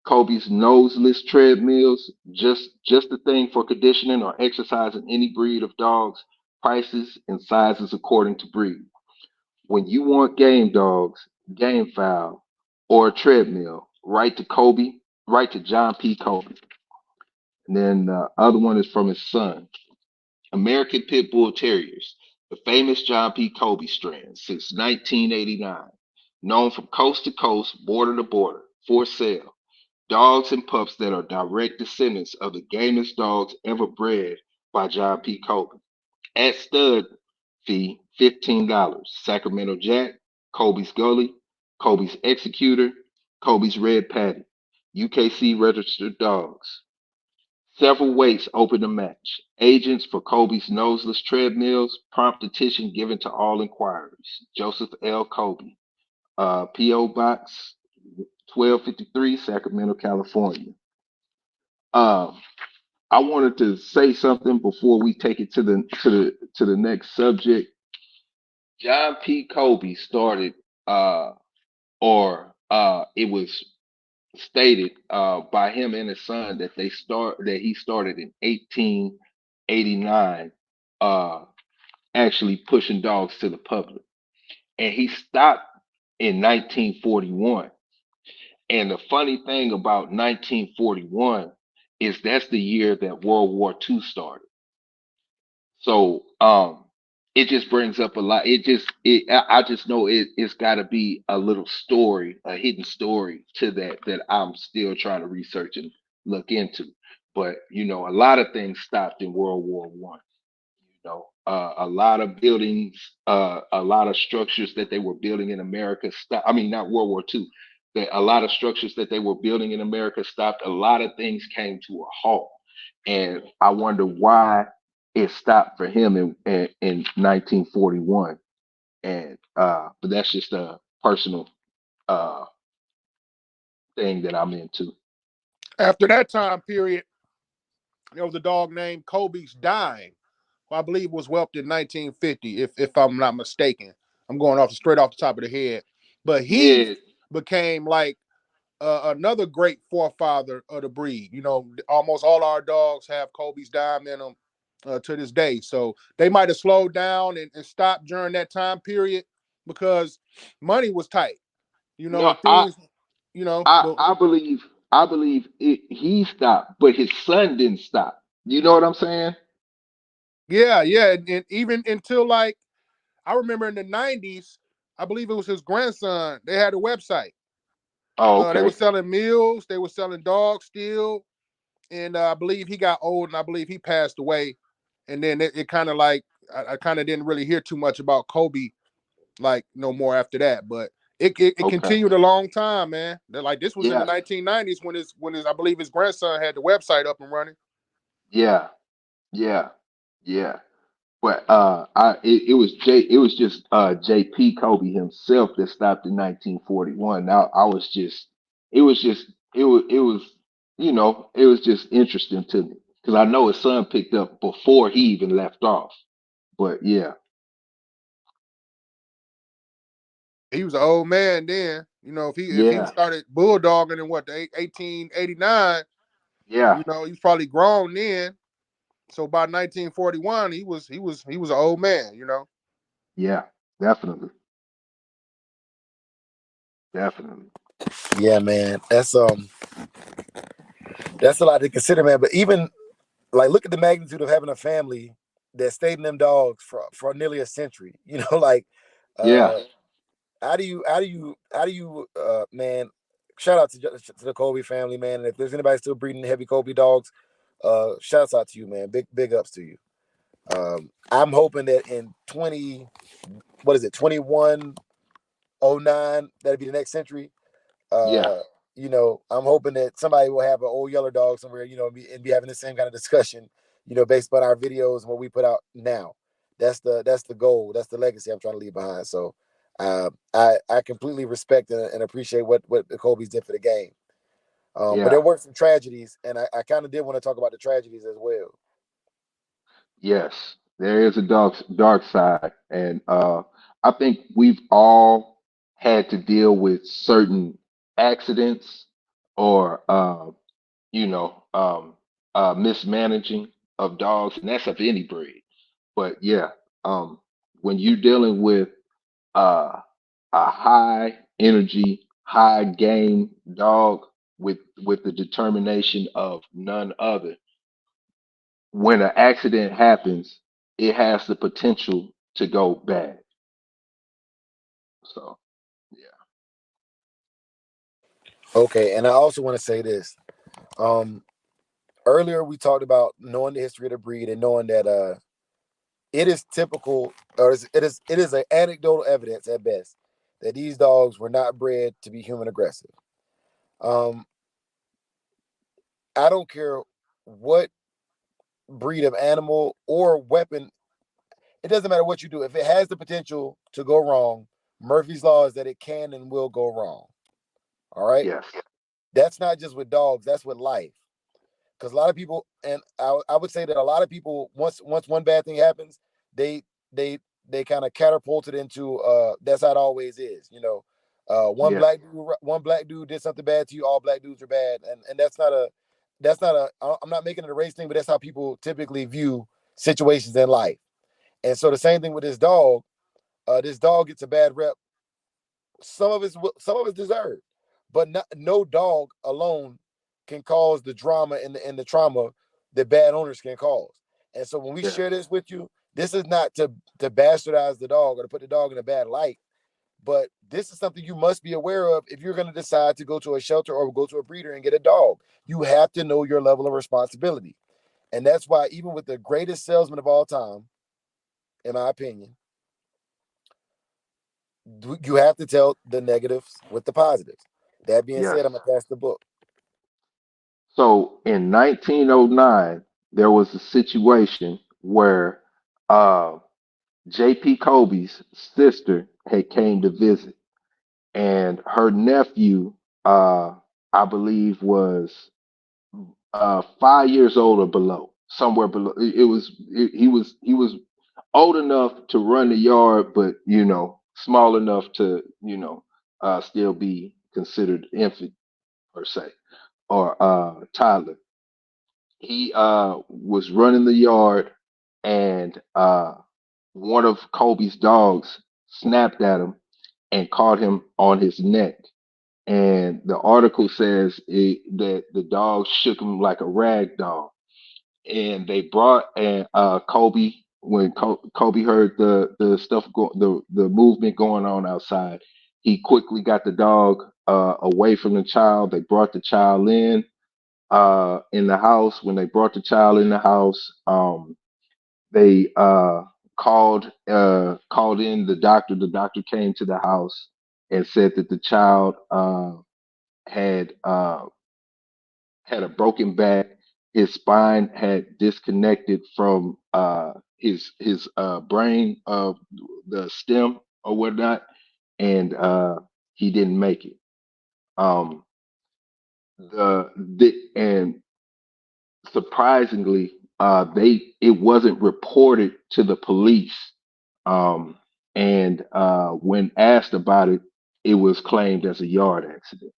S3: Kobe's noseless treadmills, just the thing for conditioning or exercising any breed of dogs. Prices and sizes according to breed. When you want game dogs, game fowl, or a treadmill, write to Kobe. Write to John P. Kobe. And then the other one is from his son. American Pit Bull Terriers, the famous John P. Kobe strand since 1989. Known from coast to coast, border to border, for sale. Dogs and pups that are direct descendants of the gamest dogs ever bred by John P. Kobe. At stud fee, $15. Sacramento Jack, Kobe's Gully, Kobe's Executor, Kobe's Red Patty. UKC registered dogs. Several weights open the match. Agents for Kobe's noseless treadmills. Prompt petition given to all inquiries. Joseph L. Kobe. P.O. Box 1253, Sacramento, California. Um, I wanted to say something before we take it to the next subject. John P. Kobe started, or it was stated by him and his son that he started in 1889, uh, actually pushing dogs to the public, and he stopped in 1941. And the funny thing about 1941 is that's the year that World War II started. So it just brings up a lot. I just know it's got to be a little story, a hidden story to that I'm still trying to research and look into. But a lot of things stopped in World War I. A lot of buildings, a lot of structures that they were building in America stopped. I mean, not World War II. That a lot of structures that they were building in America stopped. A lot of things came to a halt, and I wonder why it stopped for him in 1941. And but that's just a personal uh thing that I'm into.
S4: After that time period, there was a dog named Kobe's Dime, who I believe was whelped in 1950, if I'm not mistaken. I'm going off straight off the top of the head, but he
S3: Yeah.
S4: became like another great forefather of the breed. You know, almost all our dogs have Kobe's Dime in them to this day. So they might have slowed down and stopped during that time period because money was tight. You know,
S3: No,
S4: and things. You know,
S3: I
S4: but
S3: I believe I believe he stopped, but his son didn't stop. You know what I'm saying?
S4: yeah, yeah, and even until like I remember in the '90s, I believe it was his grandson. They had a website.
S3: Oh,
S4: They were
S3: okay.
S4: selling meals. They were selling dogs still, and I believe he got old, and I believe he passed away. And then it kind of like I kind of didn't really hear too much about Kobe like no more after that. But it
S3: Okay.
S4: continued a long time, man. Like this was in the
S3: Yeah.
S4: 1990s when his I believe his grandson had the website up and running.
S3: Yeah. Yeah. Yeah. But it was just JP Kobe himself that stopped in 1941. Now I was just it was just it was it was just interesting to me because I know his son picked up before he even left off. But yeah,
S4: He was an old man then. You know, if he
S3: yeah,
S4: started bulldogging in what the 1889,
S3: yeah,
S4: you know, he was probably grown then. So by 1941, he was an old man. You know.
S3: yeah, definitely, definitely,
S2: Yeah, man. That's a lot to consider, man. But even like look at the magnitude of having a family that stayed in them dogs for nearly a century. You know, like
S3: yeah,
S2: uh how do you man, shout out to the Kobe family, man. And if there's anybody still breeding heavy Kobe dogs, shouts out to you, man. Big ups to you. I'm hoping that in 20, what is it, 2109, that'll be the next century.
S3: yeah,
S2: uh I'm hoping that somebody will have an old yellow dog somewhere, and be having the same kind of discussion, based on our videos and what we put out now. That's the goal. That's the legacy I'm trying to leave behind. So I completely respect and appreciate what the Kobe's did for the game. But
S3: yeah.
S2: there were some tragedies, and I kind of did want to talk about the tragedies as well.
S3: Yes, there is a dark side, and I think we've all had to deal with certain accidents or you know mismanaging of dogs, and that's of any breed. But yeah, um, when you're dealing with uh, a high energy, high game dog with the determination of none other, when an accident happens, it has the potential to go bad. So yeah,
S2: Okay, and I also want to say this. Um, Earlier we talked about knowing the history of the breed and knowing that it is typical, or it is an anecdotal evidence at best that these dogs were not bred to be human aggressive. Um, I don't care what breed of animal or weapon. It doesn't matter what you do. If it has the potential to go wrong, Murphy's law is that it can and will go wrong. All right.
S3: yes,
S2: That's not just with dogs. That's with life. Because a lot of people, and I would say that a lot of people, once one bad thing happens, they they they kind of catapulted into that's how it always is. One
S3: yes,
S2: black dude did something bad to you. All black dudes are bad, and that's not a. I'm not making it a race thing, but that's how people typically view situations in life. And so the same thing with this dog. This dog gets a bad rep. Some of it's deserved, but no dog alone can cause the drama and the trauma that bad owners can cause. And so when we
S3: yes,
S2: share this with you, this is not to bastardize the dog or to put the dog in a bad light, but this is something you must be aware of if you're going to decide to go to a shelter or go to a breeder and get a dog. You have to know your level of responsibility. And that's why even with the greatest salesman of all time, in my opinion, you have to tell the negatives with the positives. That being
S3: Yes.
S2: said, I'm gonna pass the book.
S3: So in 1909, there was a situation where uh, J.P. Kobe's sister had came to visit, and her nephew, I believe, was 5 years old or below, somewhere below. He was old enough to run the yard, but small enough to still be considered infant per se, or toddler. He was running the yard, and one of Kobe's dogs snapped at him and caught him on his neck. And the article says that the dog shook him like a rag doll. And they brought and Kobe, when Kobe heard the stuff the movement going on outside, he quickly got the dog away from the child. They brought the child in the house. When they brought the child in the house, they called in the doctor. The doctor came to the house and said that the child had had a broken back. His spine had disconnected from his brain of the stem or whatnot, and he didn't make it. Um, and surprisingly, it wasn't reported to the police. Um, and when asked about it, it was claimed as a yard accident.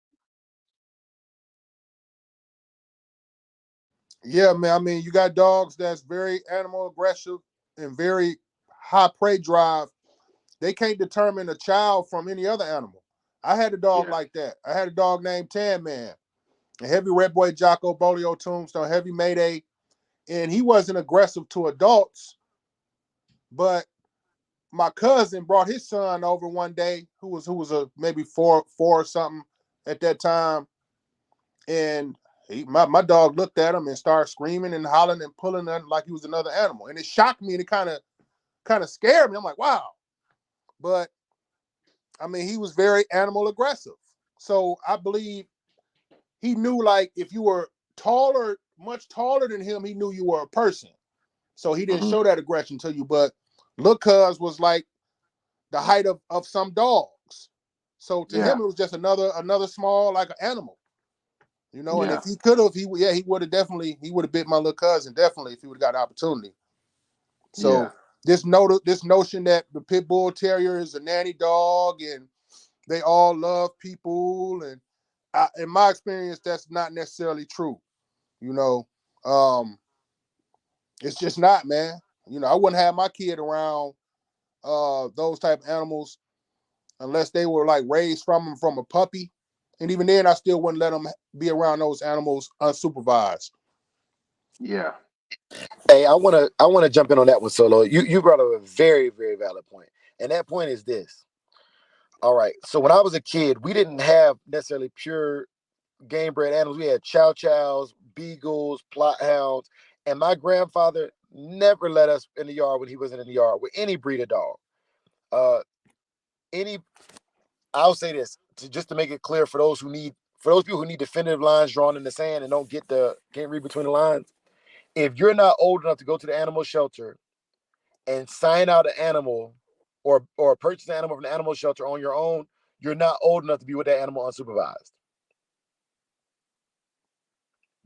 S4: Yeah, man. I mean, you got dogs that's very animal aggressive and very high prey drive. They can't determine a child from any other animal. I had a dog
S3: Yeah,
S4: like that. I had a dog named Tan Man, a heavy red boy Jocko, Bolio Tombstone, heavy Mayday, and he wasn't aggressive to adults. But my cousin brought his son over one day, who was a maybe four or something at that time, and my dog looked at him and started screaming and hollering and pulling him like he was another animal, and it shocked me and it kind of scared me. I'm like, wow, but I mean, he was very animal aggressive, so I believe he knew, like, if you were taller, much taller than him, he knew you were a person, so he didn't
S3: hmm,
S4: show that aggression to you. But look, cuz was like the height of some dogs. So to
S3: yeah,
S4: him, it was just another small like an animal, And
S3: yeah,
S4: if he could have, he would have definitely he would have bit my little cousin definitely if he would have got the opportunity.
S3: yeah,
S4: So this notion that the pit bull terrier is a nanny dog and they all love people, and in my experience, that's not necessarily true. You know, um, it's just not, man. I wouldn't have my kid around those type of animals unless they were like raised from a puppy, and even then, I still wouldn't let them be around those animals unsupervised.
S3: yeah,
S2: Hey, I wanna jump in on that one, Solo. You brought up a very, very valid point. And that point is this. All right. So when I was a kid, we didn't have necessarily pure game bred animals. We had chow chows, beagles, plot hounds, and my grandfather never let us in the yard when he wasn't in the yard with any breed of dog. Uh, any, I'll say this just to make it clear for those people who need definitive lines drawn in the sand and can't read between the lines. If you're not old enough to go to the animal shelter and sign out an animal or purchase an animal from the animal shelter on your own, you're not old enough to be with that animal unsupervised.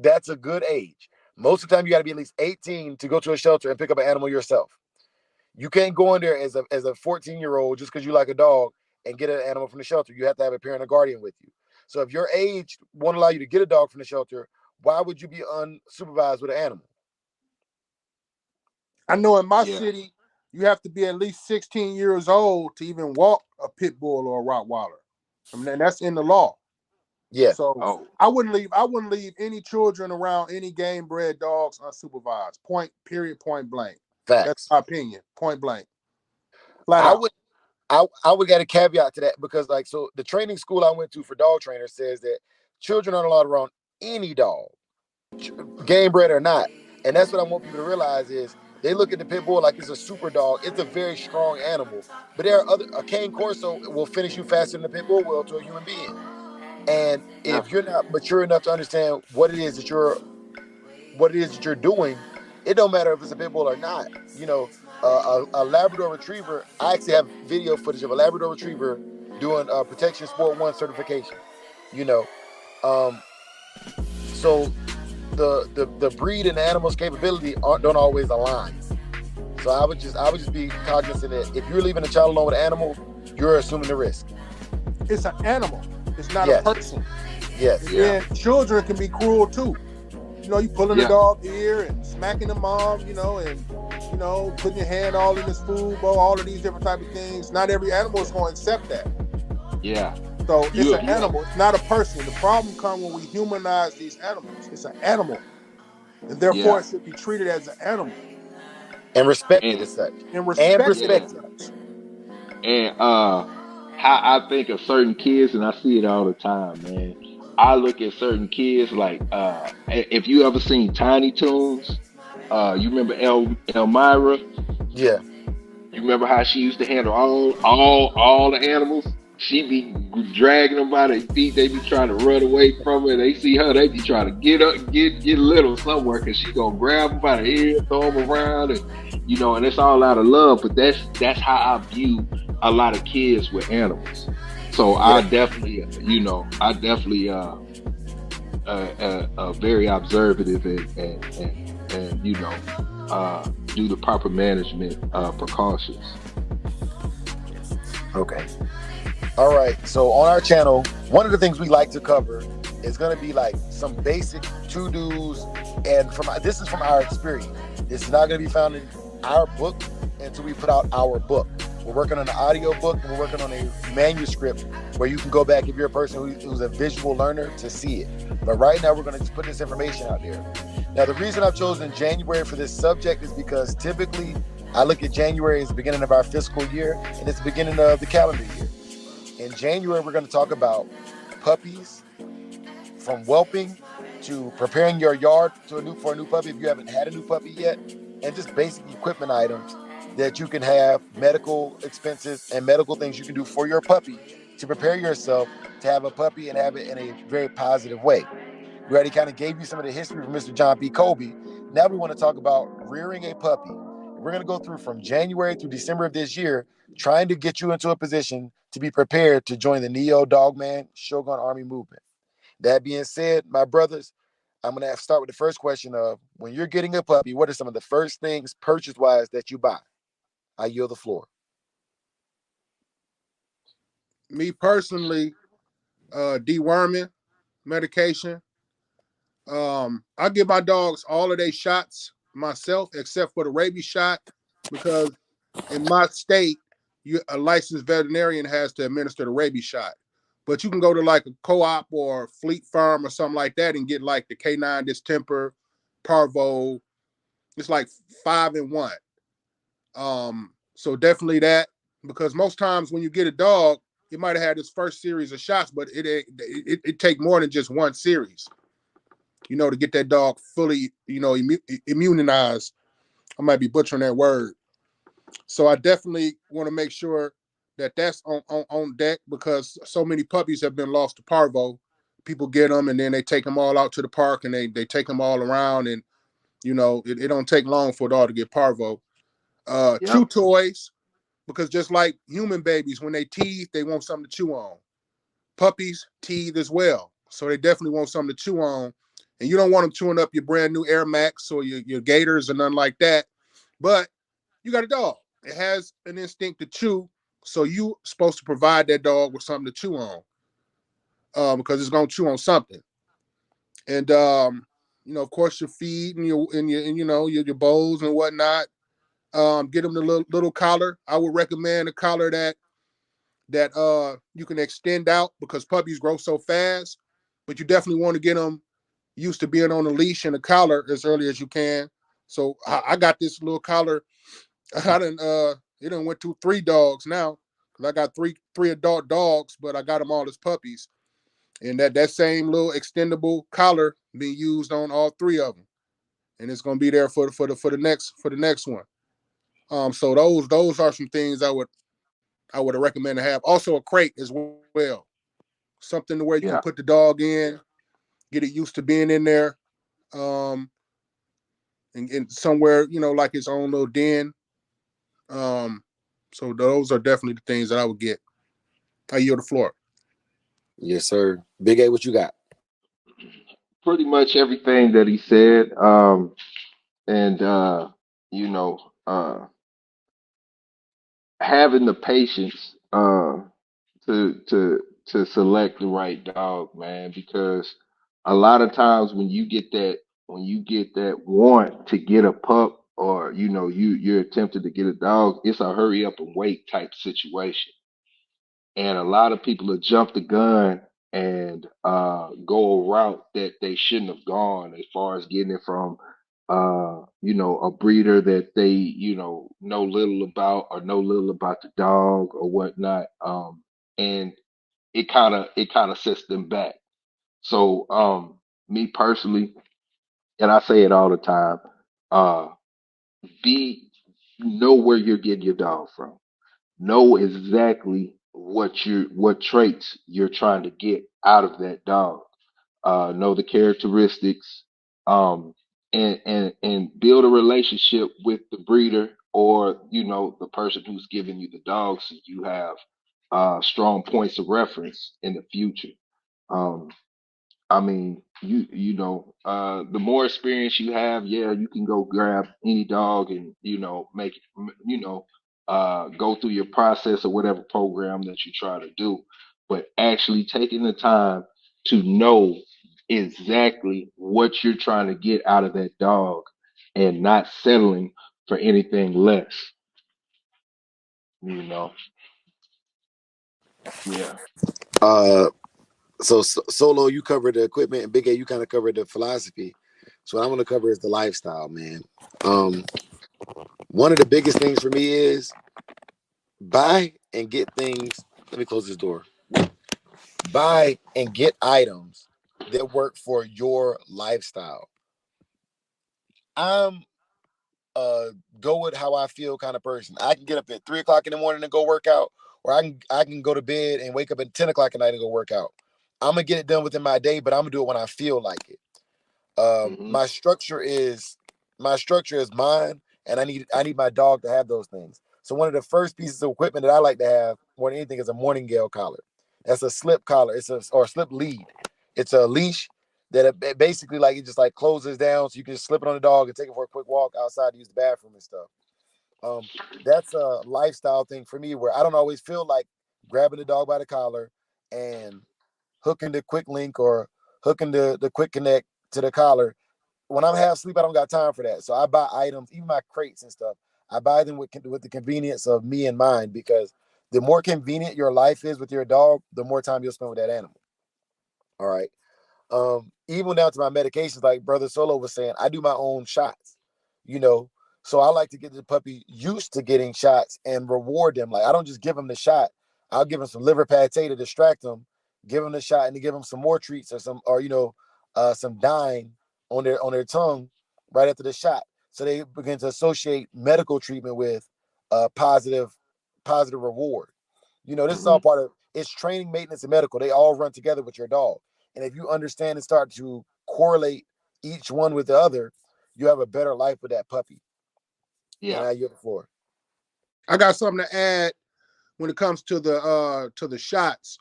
S2: That's a good age. Most of the time, you got to be at least 18 to go to a shelter and pick up an animal yourself. You can't go in there as a 14-year-old just because you like a dog and get an animal from the shelter. You have to have a parent or guardian with you. So if your age won't allow you to get a dog from the shelter, why would you be unsupervised with an animal?
S4: I know in my
S3: yeah.
S4: city, you have to be at least 16 years old to even walk a pit bull or a Rottweiler. I mean, and that's in the law.
S2: Yeah,
S4: So
S3: Oh,
S4: I wouldn't leave any children around any game bred dogs unsupervised. Point period, point blank. That's
S2: facts.
S4: my opinion. Point blank. Flat
S2: I
S4: out.
S2: would I would get a caveat to that because so the training school I went to for dog trainers says that children aren't allowed around any dog, game bred or not. And that's what I want people to realize is They look at the pit bull like it's a super dog. It's a very strong animal. But there are a cane corso will finish you faster than a pit bull will to a human being. And
S3: Yeah.
S2: if you're not mature enough to understand what it is that you're doing, it don't matter if it's a pit bull or not. You know, a Labrador Retriever. I actually have video footage of a Labrador Retriever doing Protection Sport 1 certification. You know, um, so the breed and the animal's capability don't always align. So I would just be cognizant that if you're leaving a child alone with an animal, you're assuming the risk.
S4: It's an animal. It's not
S2: Yes.
S4: a person.
S2: Yes.
S4: And
S3: Yeah.
S4: then children can be cruel too. You know, you pulling the
S3: Yeah.
S4: dog ear and smacking the mom, you know, and putting your hand all in his food bowl, all of these different type of things. Not every animal is going to accept that.
S3: Yeah.
S4: So it's
S3: You-
S4: an
S3: you-
S4: animal. It's not a person. The problem comes when we humanize these animals. It's an animal, and therefore
S3: Yeah.
S4: it should be treated as an animal
S2: And respected
S3: And
S2: as such.
S4: and respected as
S2: respected.
S4: such.
S3: and how I think of certain kids, and I see it all the time, man. I look at certain kids like if you ever seen Tiny Toons, you remember Elmira?
S2: Yeah.
S3: You remember how she used to handle all the animals? She be dragging them by their feet. They be trying to run away from her. They see her, they be trying to get up, get little somewhere, cause she gonna grab them by the ear, throw them around, and and it's all out of love. But that's how I view a lot of kids with animals. So I
S2: Yeah.
S3: definitely, very observative and do the proper management precautions.
S2: Okay. All right. So on our channel, one of the things we like to cover is going to be like some basic to-dos, and this is from our experience. This is not going to be found in our book until we put out our book. We're working on an audio book, and we're working on a manuscript where you can go back if you're a person who's a visual learner to see it. But right now, we're going to just put this information out there. Now, the reason I've chosen January for this subject is because typically I look at January as the beginning of our fiscal year, and it's the beginning of the calendar year. In January, we're going to talk about puppies, from whelping to preparing your yard for a new puppy if you haven't had a new puppy yet, and just basic equipment items that you can have, medical expenses and medical things you can do for your puppy to prepare yourself to have a puppy and have it in a very positive way. We already kind of gave you some of the history from Mr. John P. Colby. Now we want to talk about rearing a puppy. We're going to go through from January through December of this year, trying to get you into a position to be prepared to join the Neo Dogman Shogun Army movement. That being said, my brothers, I'm going to start with the first question of, when you're getting a puppy, what are some of the first things purchase-wise that you buy? I yield the floor.
S4: Me personally, deworming medication. I give my dogs all of their shots myself, except for the rabies shot, because in my state, a licensed veterinarian has to administer the rabies shot. But you can go to like a co-op or Fleet Farm or something like that and get like the canine distemper, parvo. It's like 5 in 1. So definitely that, because most times when you get a dog, it might have had its first series of shots, but it take more than just one series, to get that dog fully, immunized. I might be butchering that word. So I definitely want to make sure that that's on deck, because so many puppies have been lost to parvo. People get them and then they take them all out to the park and they take them all around, and it don't take long for a dog to get parvo. Chew
S3: Yep.
S4: toys, because just like human babies, when they teeth, they want something to chew on. Puppies teeth as well, so they definitely want something to chew on. And you don't want them chewing up your brand new Air Max or your Gators or nothing like that. But you got a dog. It has an instinct to chew, so you supposed to provide that dog with something to chew on, because it's gonna chew on something. And of course, your feed and your bowls and whatnot. Get them the little collar. I would recommend a collar that you can extend out, because puppies grow so fast. But you definitely want to get them used to being on a leash and a collar as early as you can. So I got this little collar. I didn't it done went to 3 dogs now, because I got three adult dogs, but I got them all as puppies. And that same little extendable collar being used on all 3 of them. and it's gonna be there for the next one. So those are some things I would recommend to have. Also a crate as well, something to where you can put
S3: Yeah.
S4: the dog in, get it used to being in there, um, and somewhere like its own little den. Um, so those are definitely the things that I would get. I yield the floor.
S2: Yes, sir. Big A, what you got?
S3: Pretty much everything that he said. And you know, having the patience to select the right dog, man, because a lot of times when you get that want to get a pup, or you're attempting to get a dog, it's a hurry up and wait type situation. And a lot of people have jumped the gun and go a route that they shouldn't have gone, as far as getting it from a breeder that they know little about, or know little about the dog or whatnot. And it kind of sets them back. So me personally, and I say it all the time, uh be know where you're getting your dog from. Know exactly what traits you're trying to get out of that dog. Know the characteristics, um, and build a relationship with the breeder, or the person who's giving you the dog, so you have strong points of reference in the future. Um, I mean, the more experience you have, yeah, you can go grab any dog and make it, go through your process or whatever program that you try to do. But actually taking the time to know exactly what you're trying to get out of that dog, and not settling for anything less. You know, yeah,
S2: Uh, Solo, you covered the equipment, and Big A, you kind of covered the philosophy. So what I'm going to cover is the lifestyle, man. Um, One of the biggest things for me is buy and get things. Let me close this door. Buy and get items that work for your lifestyle. I'm a go with how I feel kind of person. I can get up at 3 o'clock in the morning and go work out, or I can go to bed and wake up at 10 o'clock at night and go work out. I'm gonna get it done within my day, but I'm gonna do it when I feel like it.
S3: hmm
S2: My structure is mine, and I need my dog to have those things. So one of the first pieces of equipment that I like to have more than anything is a morning gale collar. That's a slip collar. Or a slip lead. It's a leash that it basically, like, it just like closes down, so you can just slip it on the dog and take it for a quick walk outside to use the bathroom and stuff. Um, that's a lifestyle thing for me, where I don't always feel like grabbing the dog by the collar and hooking the quick link, or hooking the quick connect to the collar. When I'm half asleep, I don't got time for that. So I buy items, even my crates and stuff. I buy them with the convenience of me and mine, because the more convenient your life is with your dog, the more time you'll spend with that animal. All right. Even down to my medications, like Brother Solo was saying, I do my own shots, you know. So I like to get the puppy used to getting shots and reward them. Like, I don't just give them the shot. I'll give them some liver pate to distract them, give them the shot, and to give them some more treats, some dine on their tongue right after the shot. So they begin to associate medical treatment with positive reward. This is
S3: hmm
S2: all part of it's training, maintenance, and medical. They all run together with your dog. And if you understand and start to correlate each one with the other, you have a better life with that puppy. And
S3: yeah,
S2: I yield the floor.
S4: I got something to add when it comes to the shots.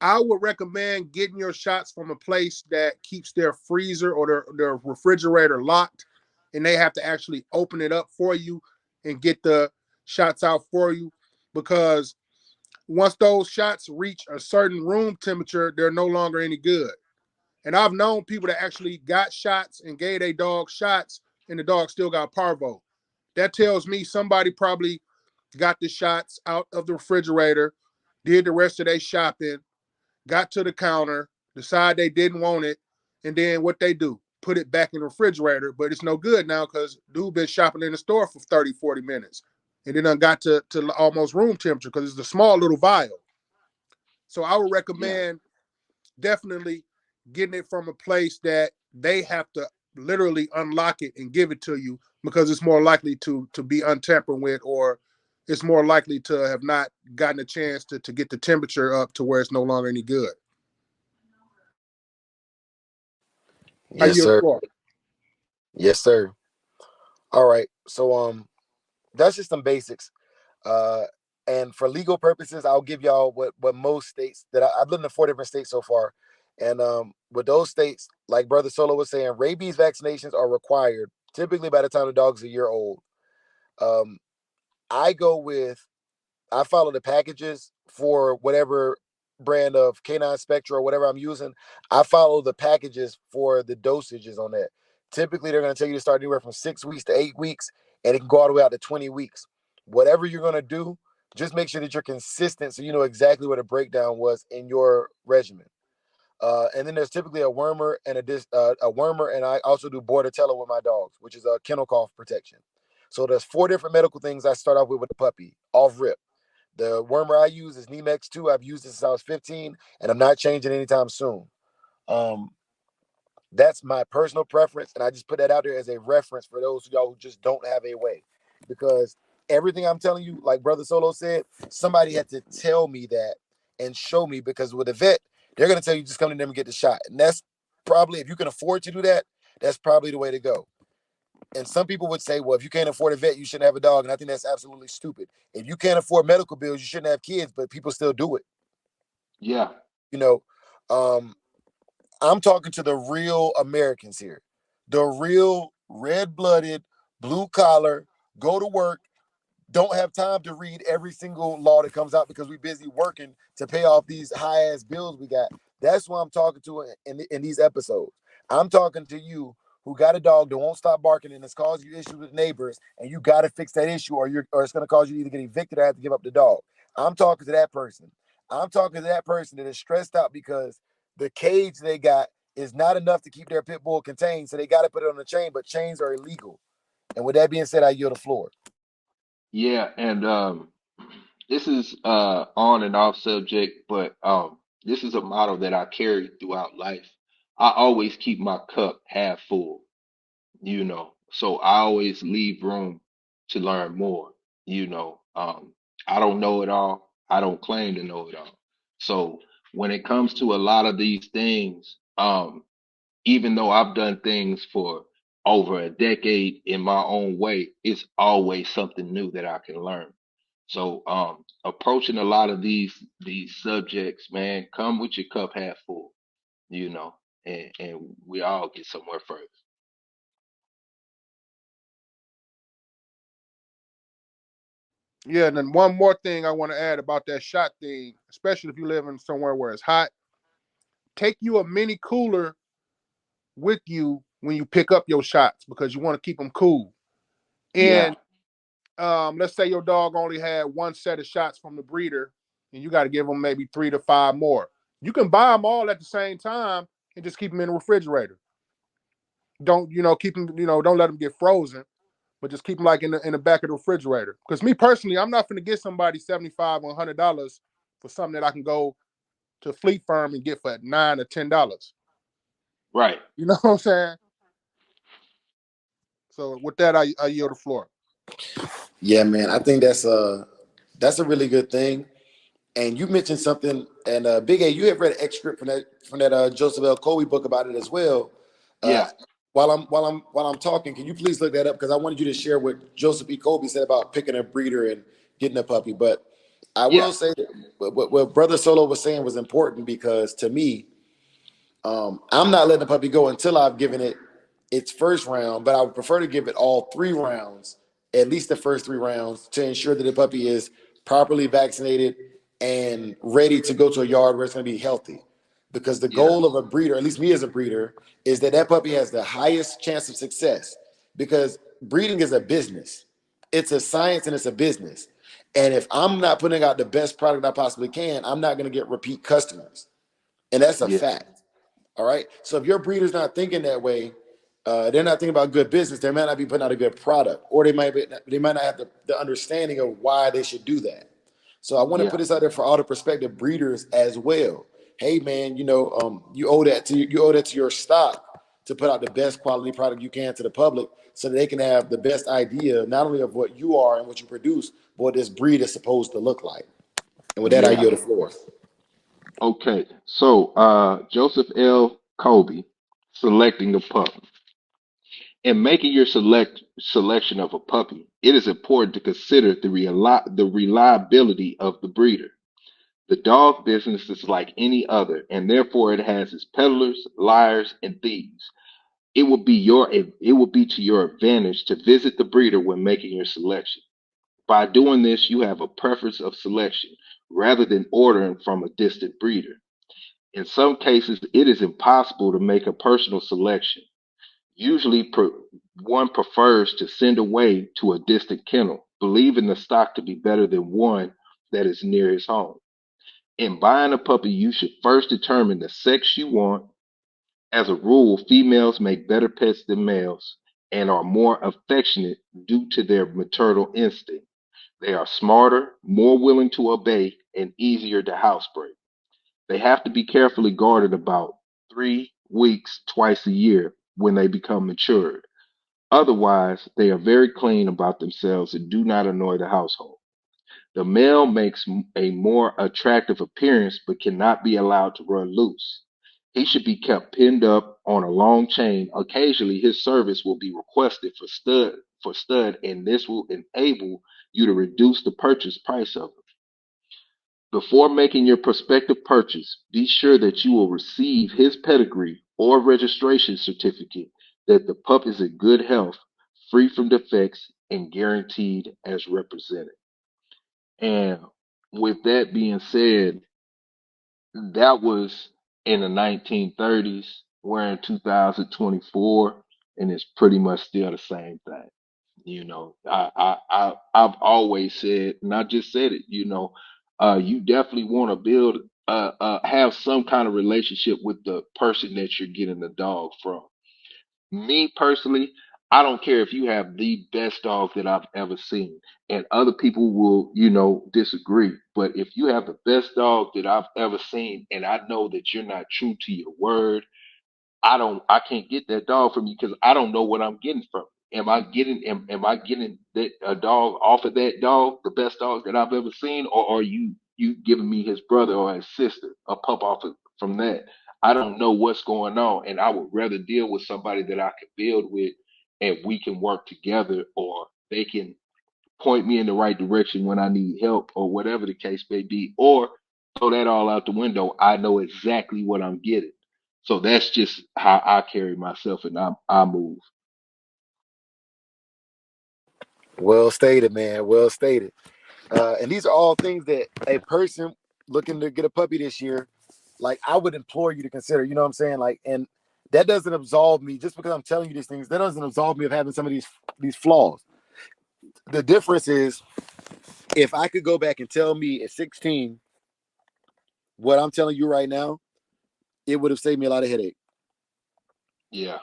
S4: I would recommend getting your shots from a place that keeps their freezer or their refrigerator locked, and they have to actually open it up for you and get the shots out for you, because once those shots reach a certain room temperature, they're no longer any good. And I've known people that actually got shots and gave their dog shots, and the dog still got parvo. That tells me somebody probably got the shots out of the refrigerator, did the rest of their shopping, got to the counter, decide they didn't want it, and then what they do? Put it back in the refrigerator, but it's no good now because dude been shopping in the store for 30, 40 minutes. And then I got to almost room temperature because it's a small little vial. So I would
S3: yeah,
S4: recommend definitely getting it from a place that they have to literally unlock it and give it to you because it's more likely to be untampered with, or it's more likely to have not gotten a chance to get the temperature up to where it's no longer any good.
S2: Yes, sir. Yes, sir. All right. So that's just some basics. And for legal purposes, I'll give y'all what most states that I've lived in 4 different states so far. And with those states, like Brother Solo was saying, rabies vaccinations are required typically by the time the dog's a year old. Um, I follow the packages for whatever brand of canine spectra or whatever I'm using. I follow the packages for the dosages on that. Typically, they're going to tell you to start anywhere from 6 weeks to 8 weeks, and it can go all the way out to 20 weeks. Whatever you're going to do, just make sure that you're consistent so you know exactly what a breakdown was in your regimen. And then there's typically a wormer and a wormer, and I also do Bordetella with my dogs, which is a kennel cough protection. So there's 4 different medical things I start off with the puppy, off rip. The wormer I use is Nemex 2. I've used it since I was 15, and I'm not changing anytime soon. That's my personal preference, and I just put that out there as a reference for those of y'all who just don't have a way. Because everything I'm telling you, like Brother Solo said, somebody had to tell me that and show me, because with a vet, they're going to tell you just come to them and get the shot. And that's probably, if you can afford to do that, that's probably the way to go. And some people would say, well, if you can't afford a vet, you shouldn't have a dog. And I think that's absolutely stupid. If you can't afford medical bills, you shouldn't have kids, but people still do it.
S3: Yeah.
S2: You know, I'm talking to the real Americans here, the real red-blooded, blue-collar, go to work, don't have time to read every single law that comes out because we're busy working to pay off these high-ass bills we got. That's what I'm talking to in these episodes. I'm talking to you who got a dog that won't stop barking and it's causing you issues with neighbors, and you got to fix that issue, or it's going to cause you to either get evicted or have to give up the dog. I'm talking to that person. I'm talking to that person that is stressed out because the cage they got is not enough to keep their pit bull contained, so they got to put it on the chain, but chains are illegal. And with that being said, I yield the floor.
S3: Yeah, and this is on and off subject, but this is a motto that I carry throughout life. I always keep my cup half full, so I always leave room to learn more, you know. I don't know it all. I don't claim to know it all. So when it comes to a lot of these things, even though I've done things for over a decade in my own way, it's always something new that I can learn. So approaching a lot of these subjects, man, come with your cup half full, and we all get somewhere first.
S4: Yeah, and then one more thing I want to add about that shot thing, especially if you live in somewhere where it's hot, take you a mini cooler with you when you pick up your shots because you want to keep them cool.
S3: Yeah,
S4: And let's say your dog only had 1 set of shots from the breeder, and you got to give them maybe 3 to 5 more. You can buy them all at the same time and just keep them in the refrigerator. Don't keep them, don't let them get frozen, but just keep them like in the back of the refrigerator. Because me personally, I'm not going to get somebody $75 or $100 for something that I can go to Fleet Farm and get for $9 or $10.
S3: right.
S4: You know what I'm saying? So with that, I yield the floor.
S1: Yeah, man, I think that's a really good thing. And you mentioned something, and Big A, you have read an excerpt from that Joseph L. Coley book about it as well. Uh,
S3: Yeah,
S1: while I'm talking, can you please look that up, because I wanted you to share what Joseph E. Colby said about picking a breeder and getting a puppy. But I
S3: yeah,
S1: will say that what Brother Solo was saying was important, because to me, I'm not letting the puppy go until I've given it its first round, but I would prefer to give it all 3 rounds, at least the first 3 rounds, to ensure that the puppy is properly vaccinated and ready to go to a yard where it's going to be healthy. Because the
S3: yeah,
S1: goal of a breeder, at least me as a breeder, is that puppy has the highest chance of success. Because breeding is a business, it's a science and it's a business. And if I'm not putting out the best product I possibly can, I'm not going to get repeat customers. And that's a
S3: yeah,
S1: fact. All right. So if your breeder's not thinking that way, they're not thinking about good business. They might not be putting out a good product, or they might not have the understanding of why they should do that. So I want to
S3: yeah,
S1: put this out there for all the prospective breeders as well. Hey, man, you owe that to your stock
S2: to put out the best quality product you can to the public so that they can have the best idea, not only of what you are and what you produce, but what this breed is supposed to look like. And with that, I
S3: Yeah.
S2: yield the floor.
S3: Okay. So Joseph L. Kobe selecting a pup. In making your selection of a puppy, it is important to consider the reliability of the breeder. The dog business is like any other, and therefore it has its peddlers, liars, and thieves. It will be to your advantage to visit the breeder when making your selection. By doing this, you have a preference of selection rather than ordering from a distant breeder. In some cases, it is impossible to make a personal selection. Usually, one prefers to send away to a distant kennel, believing the stock to be better than one that is near his home. In buying a puppy, you should first determine the sex you want. As a rule, females make better pets than males and are more affectionate due to their maternal instinct. They are smarter, more willing to obey, and easier to housebreak. They have to be carefully guarded about 3 weeks twice a year when they become matured. Otherwise, they are very clean about themselves and do not annoy the household. The male makes a more attractive appearance but cannot be allowed to run loose. He should be kept pinned up on a long chain. Occasionally, his service will be requested for stud, and this will enable you to reduce the purchase price of him. Before making your prospective purchase, be sure that you will receive his pedigree or registration certificate that the pup is in good health, free from defects, and guaranteed as represented. And with that being said, that was in the 1930s. We're in 2024, and it's pretty much still the same thing. I've always said, and I just said it. You definitely want to have some kind of relationship with the person that you're getting the dog from. Me personally, I don't care if you have the best dog that I've ever seen, and other people will, disagree. But if you have the best dog that I've ever seen, and I know that you're not true to your word, I can't get that dog from you because I don't know what I'm getting from it. Am I getting that a dog off of that dog, the best dog that I've ever seen, or are you giving me his brother or his sister a pup from that? I don't know what's going on, and I would rather deal with somebody that I can build with, and we can work together, or they can point me in the right direction when I need help, or whatever the case may be, or throw that all out the window. I know exactly what I'm getting. So that's just how I carry myself, and I move.
S2: Well stated, man. Well stated. And these are all things that a person looking to get a puppy this year, like I would implore you to consider. You know what I'm saying? Like, and that doesn't absolve me just because I'm telling you these things. That doesn't absolve me of having some of these flaws. The difference is if I could go back and tell me at 16 what I'm telling you right now, it would have saved me a lot of headache.
S3: Yeah,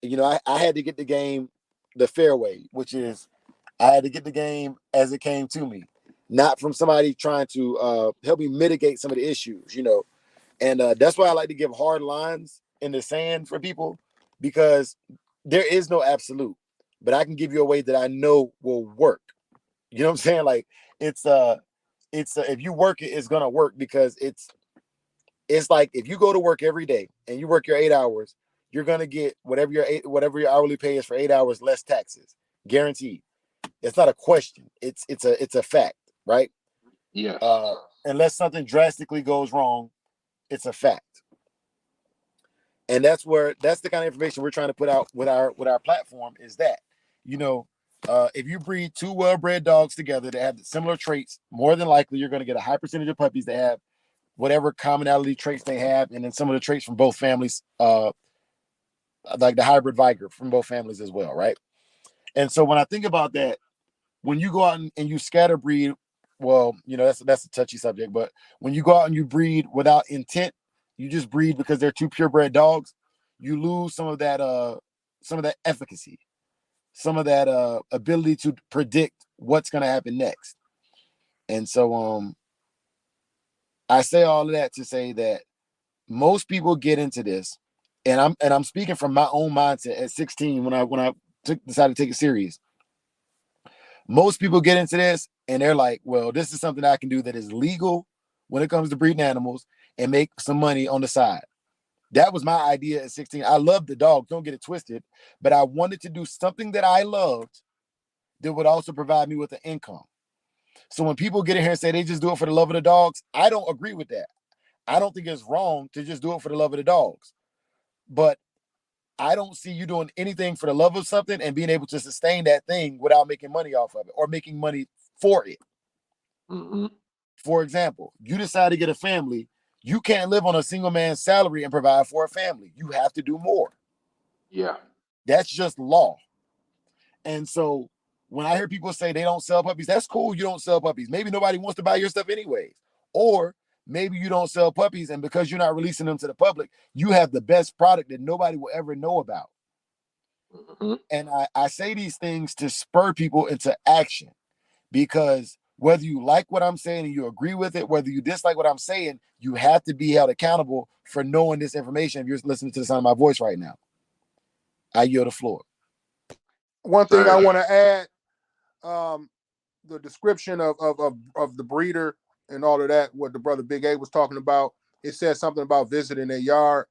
S2: I had to get the game the fair way, which is I had to get the game as it came to me, not from somebody trying to help me mitigate some of the issues. And that's why I like to give hard lines in the sand for people because there is no absolute, but I can give you a way that I know will work. You know what I'm saying? Like it's if you work it, it's gonna work because it's like if you go to work every day and you work your 8 hours, you're gonna get whatever your hourly pay is for 8 hours less taxes, guaranteed. It's not a question. It's a fact, right?
S3: yes,
S2: Uh, unless something drastically goes wrong, it's a fact. And that's the kind of information we're trying to put out with our platform is that you know if you breed two well-bred dogs together that have similar traits, more than likely you're going to get a high percentage of puppies that have whatever commonality traits they have, and then some of the traits from both families, like the hybrid Viger from both families as well, right? And so when I think about that, when you go out and you scatter breed, well, that's a touchy subject, but when you go out and you breed without intent, you just breed because they're two purebred dogs, you lose some of that efficacy, some of that ability to predict what's going to happen next. And so I say all of that to say that most people get into this and I'm speaking from my own mindset at 16 when I decided to take it serious. Most people get into this and they're like, well, this is something I can do that is legal when it comes to breeding animals and make some money on the side. That was my idea at 16. I loved the dog, don't get it twisted, but I wanted to do something that I loved that would also provide me with an income. So when people get in here and say they just do it for the love of the dogs, I don't agree with that. I don't think it's wrong to just do it for the love of the dogs. But I don't see you doing anything for the love of something and being able to sustain that thing without making money off of it or making money for it.
S3: Mm-hmm.
S2: For example, you decide to get a family. You can't live on a single man's salary and provide for a family. You have to do more.
S3: Yeah.
S2: That's just law. And so when I hear people say they don't sell puppies, that's cool. You don't sell puppies. Maybe nobody wants to buy your stuff anyways. Or maybe you don't sell puppies, and because you're not releasing them to the public, you have the best product that nobody will ever know about.
S3: Mm-hmm.
S2: And I say these things to spur people into action, because whether you like what I'm saying and you agree with it, whether you dislike what I'm saying, you have to be held accountable for knowing this information if you're listening to the sound of my voice right now. I yield the floor.
S4: One thing I
S3: Sir.
S4: want to add, the description of the breeder and all of that, what the brother Big A was talking about, it says something about visiting their yard.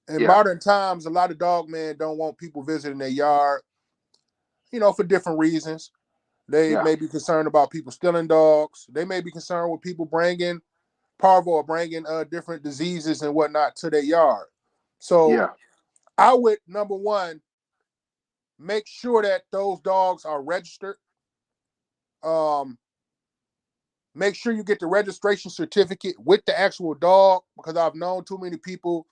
S4: In
S3: Yeah.
S4: modern times, a lot of dog men don't want people visiting their yard, for different reasons. They
S3: Yeah.
S4: may be concerned about people stealing dogs. They may be concerned with people bringing parvo or bringing different diseases and whatnot to their yard. So
S3: Yeah.
S4: I would, number one, make sure that those dogs are registered. Um, Make sure you get the registration certificate with the actual dog, because I've known too many people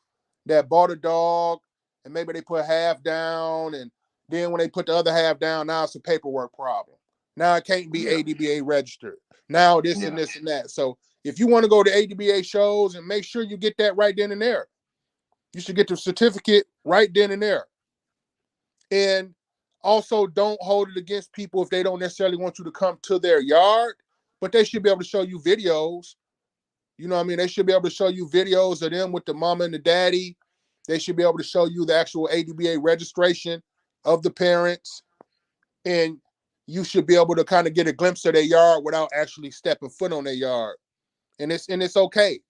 S4: that bought a dog and maybe they put half down, and then when they put the other half down, now it's a paperwork problem. Now it can't be
S3: Yeah.
S4: ADBA registered. Now this and
S3: Yeah.
S4: this and that. So if you want to go to ADBA shows, and make sure you get that right then and there. You should get the certificate right then and there. And also, don't hold it against people if they don't necessarily want you to come to their yard, but they should be able to show you videos. You know what I mean? They should be able to show you videos of them with the mama and the daddy. They should be able to show you the actual ADBA registration of the parents. And you should be able to kind of get a glimpse of their yard without actually stepping foot on their yard. And it's okay.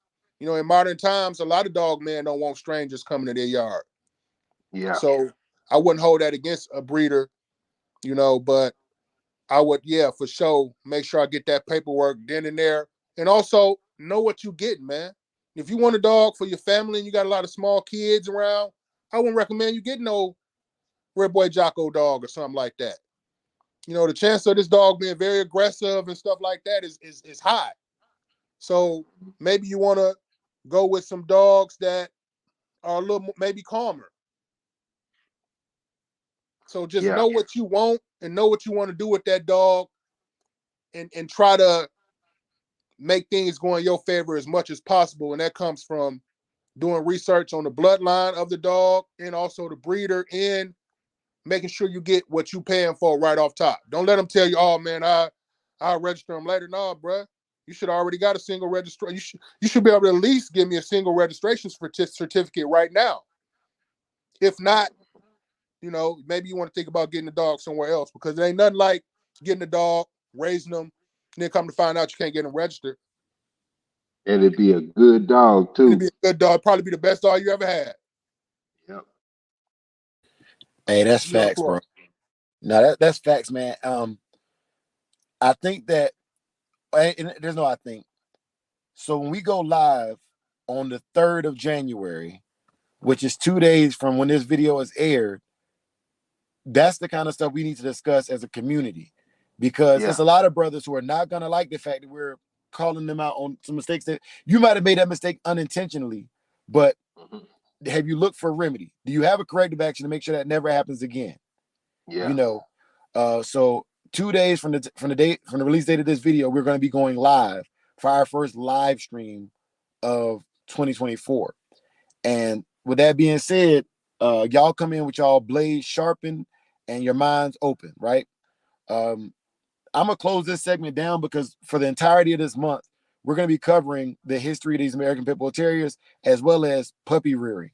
S4: In modern times, a lot of dog men don't want strangers coming to their yard.
S3: Yeah.
S4: So I wouldn't hold that against a breeder, but I would, yeah, for sure, make sure I get that paperwork then and there. And also know what you're getting, man. If you want a dog for your family and you got a lot of small kids around, I wouldn't recommend you getting no Red Boy Jocko dog or something like that. The chance of this dog being very aggressive and stuff like that is high. So maybe you want to go with some dogs that are a little maybe calmer. So just
S3: Yeah.
S4: know what you want and know what you want to do with that dog, and try to make things go in your favor as much as possible. And that comes from doing research on the bloodline of the dog and also the breeder, and making sure you get what you paying for right off top. Don't let them tell you, oh man, I'll register them later. No, bro. You should already got a single registration. You should be able to at least give me a single registration certificate right now. If not, maybe you want to think about getting the dog somewhere else, because it ain't nothing like getting a dog, raising them, and then come to find out you can't get them registered.
S3: And it'd be a good dog
S4: And it'd
S3: too.
S4: be a good dog, probably be the best dog you ever had.
S3: Yep.
S2: Hey, that's
S4: You on the
S2: facts, bro.
S4: floor.
S2: No, that's facts, man. I think that, and there's no I think. So when we go live on the 3rd of January, which is 2 days from when this video is aired, that's the kind of stuff we need to discuss as a community, because it's
S3: Yeah.
S2: a lot of brothers who are not going to like the fact that we're calling them out on some mistakes that you might have made that mistake unintentionally, but
S3: Hmm.
S2: have you looked for a remedy? Do you have a corrective action to make sure that never happens again?
S3: Yeah.
S2: You know, so 2 days from the release date of this video, we're going to be going live for our first live stream of 2024. And with that being said, y'all come in with y'all blades sharpened and your minds open, right? I'm gonna close this segment down because for the entirety of this month, we're gonna be covering the history of these American Pitbull Terriers as well as puppy rearing.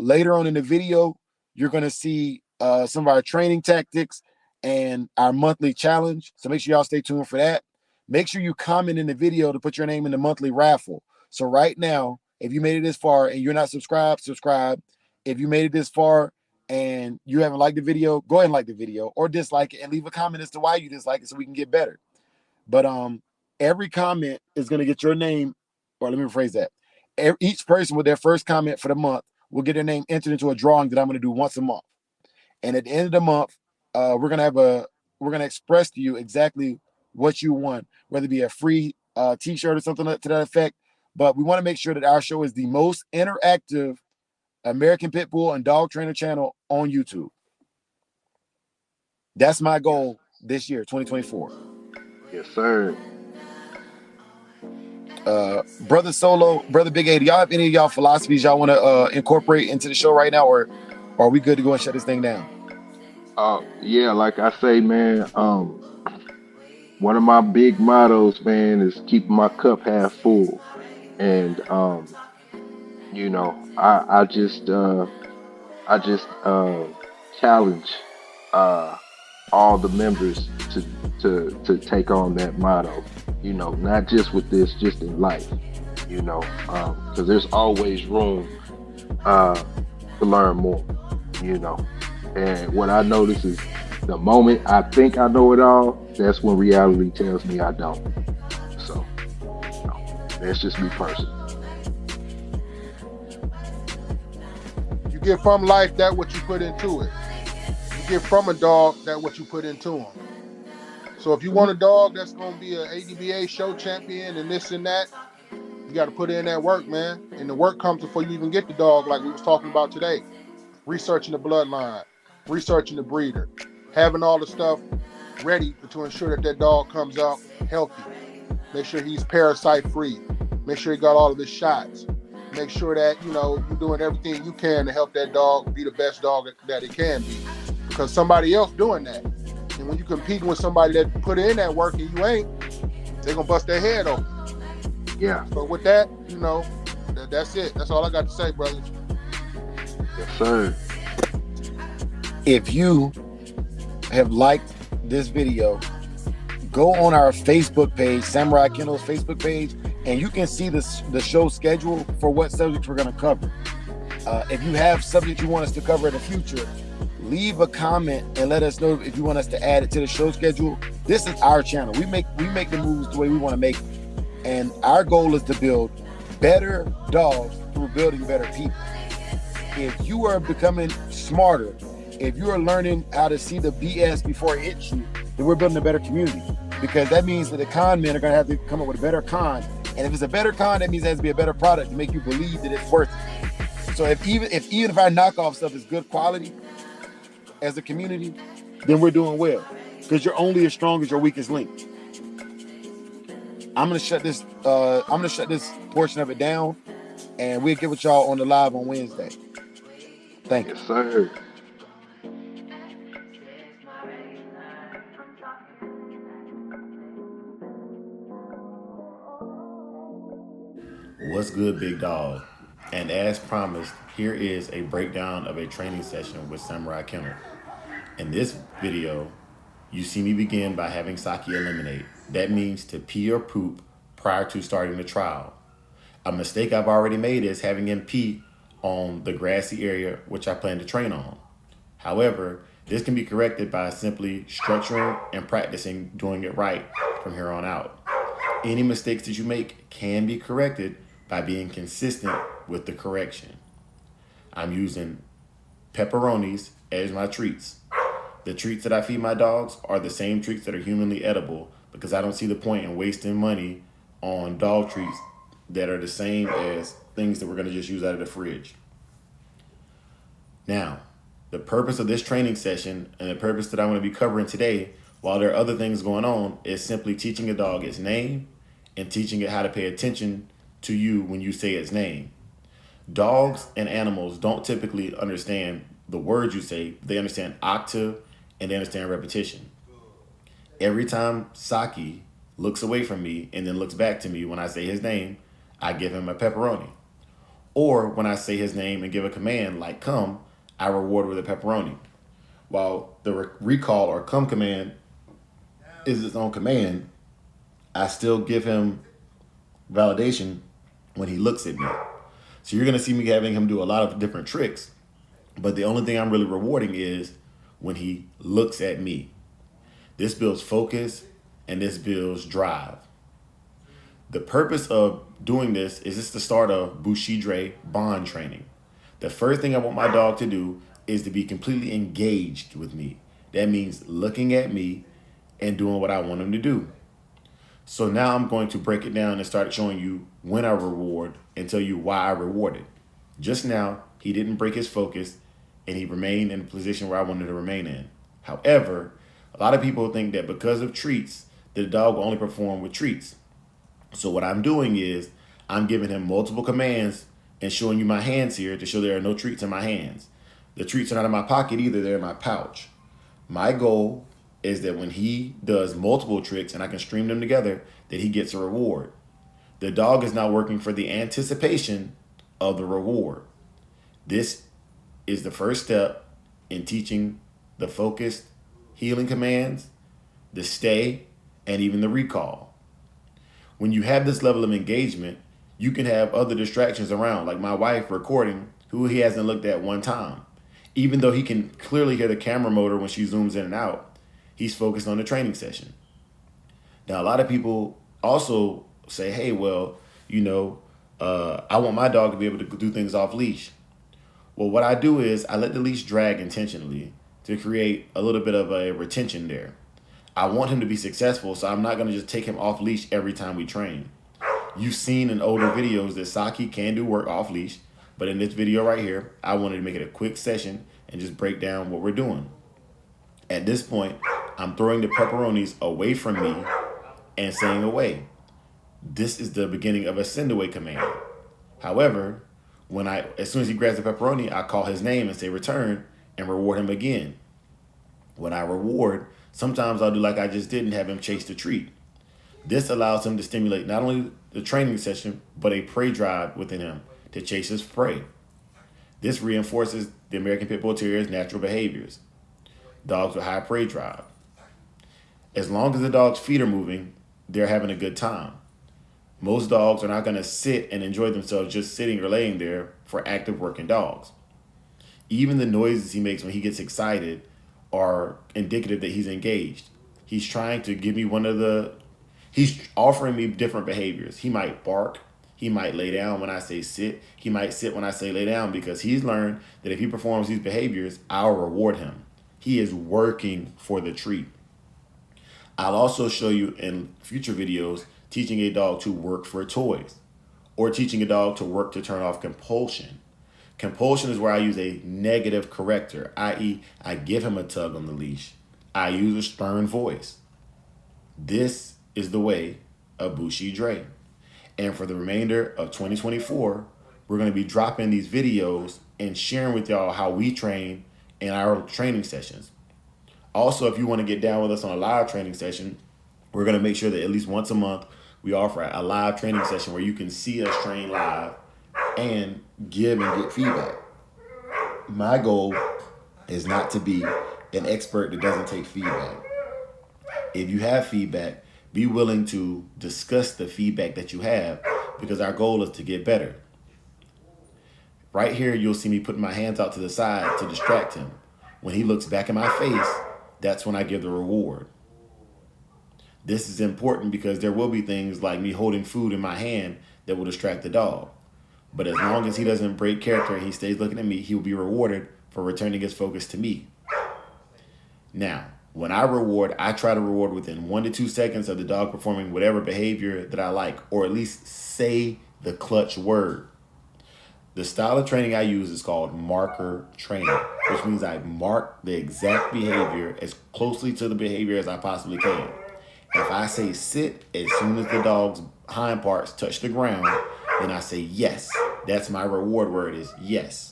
S2: Later on in the video, you're going to see some of our training tactics and our monthly challenge. So make sure y'all stay tuned for that. Make sure you comment in the video to put your name in the monthly raffle. So right now, if you made it this far and you're not subscribed, subscribe. If you made it this far and you haven't liked the video, go ahead and like the video or dislike it and leave a comment as to why you dislike it so we can get better. But every comment is going to get your name, or let me rephrase that. Each person with their first comment for the month will get their name entered into a drawing that I'm going to do once a month. And at the end of the month, we're gonna express to you exactly what you want, whether it be a free T-shirt or something to that effect. But we want to make sure that our show is the most interactive American Pitbull and Dog Trainer channel on YouTube. That's my goal this year, 2024.
S3: Yes, sir.
S2: Brother Solo, Brother Big A, do y'all have any of y'all philosophies y'all want to incorporate into the show right now, or are we good to go and shut this thing down?
S3: Yeah, like I say, man, one of my big mottos, man, is keeping my cup half full. And I just challenge all the members to take on that motto, not just with this, just in life, because there's always room to learn more, and what I notice is the moment I think I know it all, that's when reality tells me I don't. So that's just me personally.
S4: You get from life that what you put into it. You get from a dog that what you put into him. So if you want a dog that's going to be an ADBA show champion and this and that, you got to put in that work, man. And the work comes before you even get the dog, like we was talking about today. Researching the bloodline, researching the breeder, having all the stuff ready to ensure that dog comes out healthy. Make sure he's parasite free. Make sure he got all of his shots. Make sure that, you're doing everything you can to help that dog be the best dog that it can be. Because somebody else doing that. And when you competing with somebody that put in that work and you ain't, they're going to bust their head open.
S3: Yeah.
S4: So with that, that's it. That's all I got to say, brothers.
S3: Yes, sir.
S2: If you have liked this video, go on our Facebook page, Samurai Kennel's Facebook page, and you can see the show schedule for what subjects we're going to cover. If you have subjects you want us to cover in the future, leave a comment and let us know if you want us to add it to the show schedule. This is our channel. We make the moves the way we want to make them. And our goal is to build better dogs through building better people. If you are becoming smarter, if you are learning how to see the BS before it hits you, then we're building a better community. Because that means that the con men are going to have to come up with a better con. And if it's a better con, that means it has to be a better product to make you believe that it's worth it. So even if our knockoff stuff is good quality as a community, then we're doing well. Because you're only as strong as your weakest link. I'm gonna shut this portion of it down, and we'll get with y'all on the live on Wednesday. Thank you.
S3: Yes, sir.
S1: What's good, big dog? And as promised, here is a breakdown of a training session with Samurai Kennel. In this video, you see me begin by having Saki eliminate. That means to pee or poop prior to starting the trial. A mistake I've already made is having him pee on the grassy area which I plan to train on. However, this can be corrected by simply structuring and practicing doing it right from here on out. Any mistakes that you make can be corrected by being consistent with the correction. I'm using pepperonis as my treats. The treats that I feed my dogs are the same treats that are humanly edible because I don't see the point in wasting money on dog treats that are the same as things that we're going to just use out of the fridge. Now, the purpose of this training session and the purpose that I'm going to be covering today, while there are other things going on, is simply teaching a dog its name and teaching it how to pay attention to you when you say its name. Dogs and animals don't typically understand the words you say. They understand octave and they understand repetition. Every time Saki looks away from me and then looks back to me when I say his name, I give him a pepperoni. Or when I say his name and give a command like come, I reward with a pepperoni. While the recall or come command is its own command, I still give him validation when he looks at me. So you're going to see me having him do a lot of different tricks, but the only thing I'm really rewarding is when he looks at me. This builds focus and this builds drive. The purpose of doing this is it's the start of Bushido bond training. The first thing I want my dog to do is to be completely engaged with me. That means looking at me and doing what I want him to do. So now I'm going to break it down and start showing you when I reward and tell you why I rewarded. Just now, he didn't break his focus and he remained in the position where I wanted to remain in. However, a lot of people think that because of treats, the dog will only perform with treats. So what I'm doing is I'm giving him multiple commands and showing you my hands here to show there are no treats in my hands. The treats are not in my pocket either, they're in my pouch. My goal is that when he does multiple tricks and I can stream them together, that he gets a reward. The dog is now working for the anticipation of the reward. This is the first step in teaching the focused healing commands, the stay, and even the recall. When you have this level of engagement, you can have other distractions around, like my wife recording who he hasn't looked at one time. Even though he can clearly hear the camera motor when she zooms in and out, he's focused on the training session. Now, a lot of people also say, hey, well, I want my dog to be able to do things off leash. Well, what I do is I let the leash drag intentionally to create a little bit of a retention there. I want him to be successful, so I'm not going to just take him off leash every time we train. You've seen in older videos that Saki can do work off leash, but in this video right here, I wanted to make it a quick session and just break down what we're doing. At this point, I'm throwing the pepperonis away from me and saying away. This is the beginning of a send away command. However, as soon as he grabs the pepperoni, I call his name and say return and reward him again. When I reward, sometimes I'll do like I just did and have him chase the treat. This allows him to stimulate not only the training session, but a prey drive within him to chase his prey. This reinforces the American Pitbull Terrier's natural behaviors. Dogs with high prey drive. As long as the dog's feet are moving, they're having a good time. Most dogs are not going to sit and enjoy themselves just sitting or laying there for active working dogs. Even the noises he makes when he gets excited are indicative that he's engaged. He's trying to give me he's offering me different behaviors. He might bark. He might lay down when I say sit. He might sit when I say lay down because he's learned that if he performs these behaviors, I'll reward him. He is working for the treat. I'll also show you in future videos teaching a dog to work for toys or teaching a dog to work to turn off compulsion. Compulsion is where I use a negative corrector, i.e. I give him a tug on the leash. I use a stern voice. This is the way of Bushido. And for the remainder of 2024, we're going to be dropping these videos and sharing with y'all how we train in our training sessions. Also, if you want to get down with us on a live training session, we're going to make sure that at least once a month, we offer a live training session where you can see us train live and give and get feedback. My goal is not to be an expert that doesn't take feedback. If you have feedback, be willing to discuss the feedback that you have because our goal is to get better. Right here, you'll see me putting my hands out to the side to distract him. When he looks back in my face, that's when I give the reward. This is important because there will be things like me holding food in my hand that will distract the dog. But as long as he doesn't break character and he stays looking at me, he will be rewarded for returning his focus to me. Now, when I reward, I try to reward within 1 to 2 seconds of the dog performing whatever behavior that I like, or at least say the clutch word. The style of training I use is called marker training, which means I mark the exact behavior as closely to the behavior as I possibly can. If I say sit, as soon as the dog's hind parts touch the ground, then I say yes. That's my reward word is yes.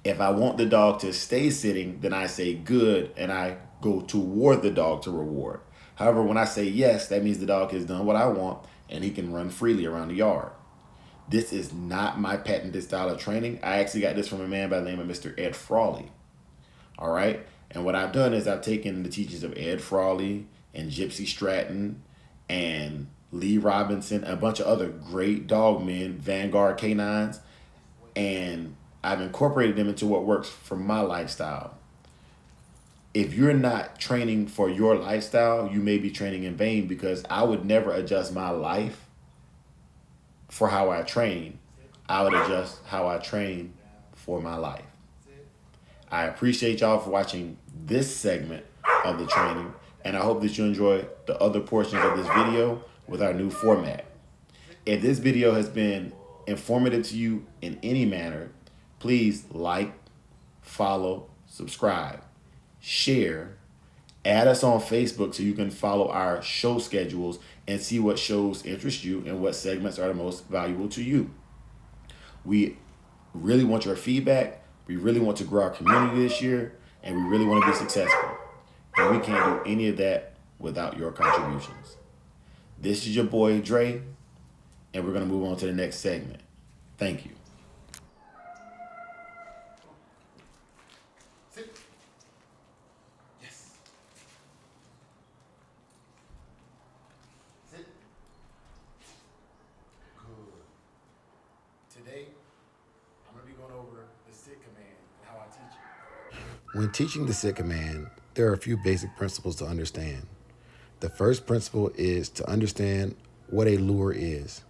S1: If I want the dog to stay sitting, then I say good, and I go toward the dog to reward. However, when I say yes, that means the dog has done what I want, and he can run freely around the yard. This is not my patented style of training. I actually got this from a man by the name of Mr. Ed Frawley. All right. And what I've done is I've taken the teachings of Ed Frawley and Gypsy Stratton and Lee Robinson, a bunch of other great dog men, Vanguard canines, and I've incorporated them into what works for my lifestyle. If you're not training for your lifestyle, you may be training in vain, because I would never adjust my life for how I train. I would adjust how I train for my life. I appreciate y'all for watching this segment of the training, and I hope that you enjoy the other portions of this video with our new format. If this video has been informative to you in any manner, please like, follow, subscribe, share, add us on Facebook so you can follow our show schedules and see what shows interest you and what segments are the most valuable to you. We really want your feedback. We really want to grow our community this year, and we really want to be successful. And we can't do any of that without your contributions. This is your boy Dre, and we're going to move on to the next segment. Thank you. Yes. Sit. Good. Today, I'm going to be going over the sit command and how I teach it. When teaching the sit command, there are a few basic principles to understand. The first principle is to understand what a lure is.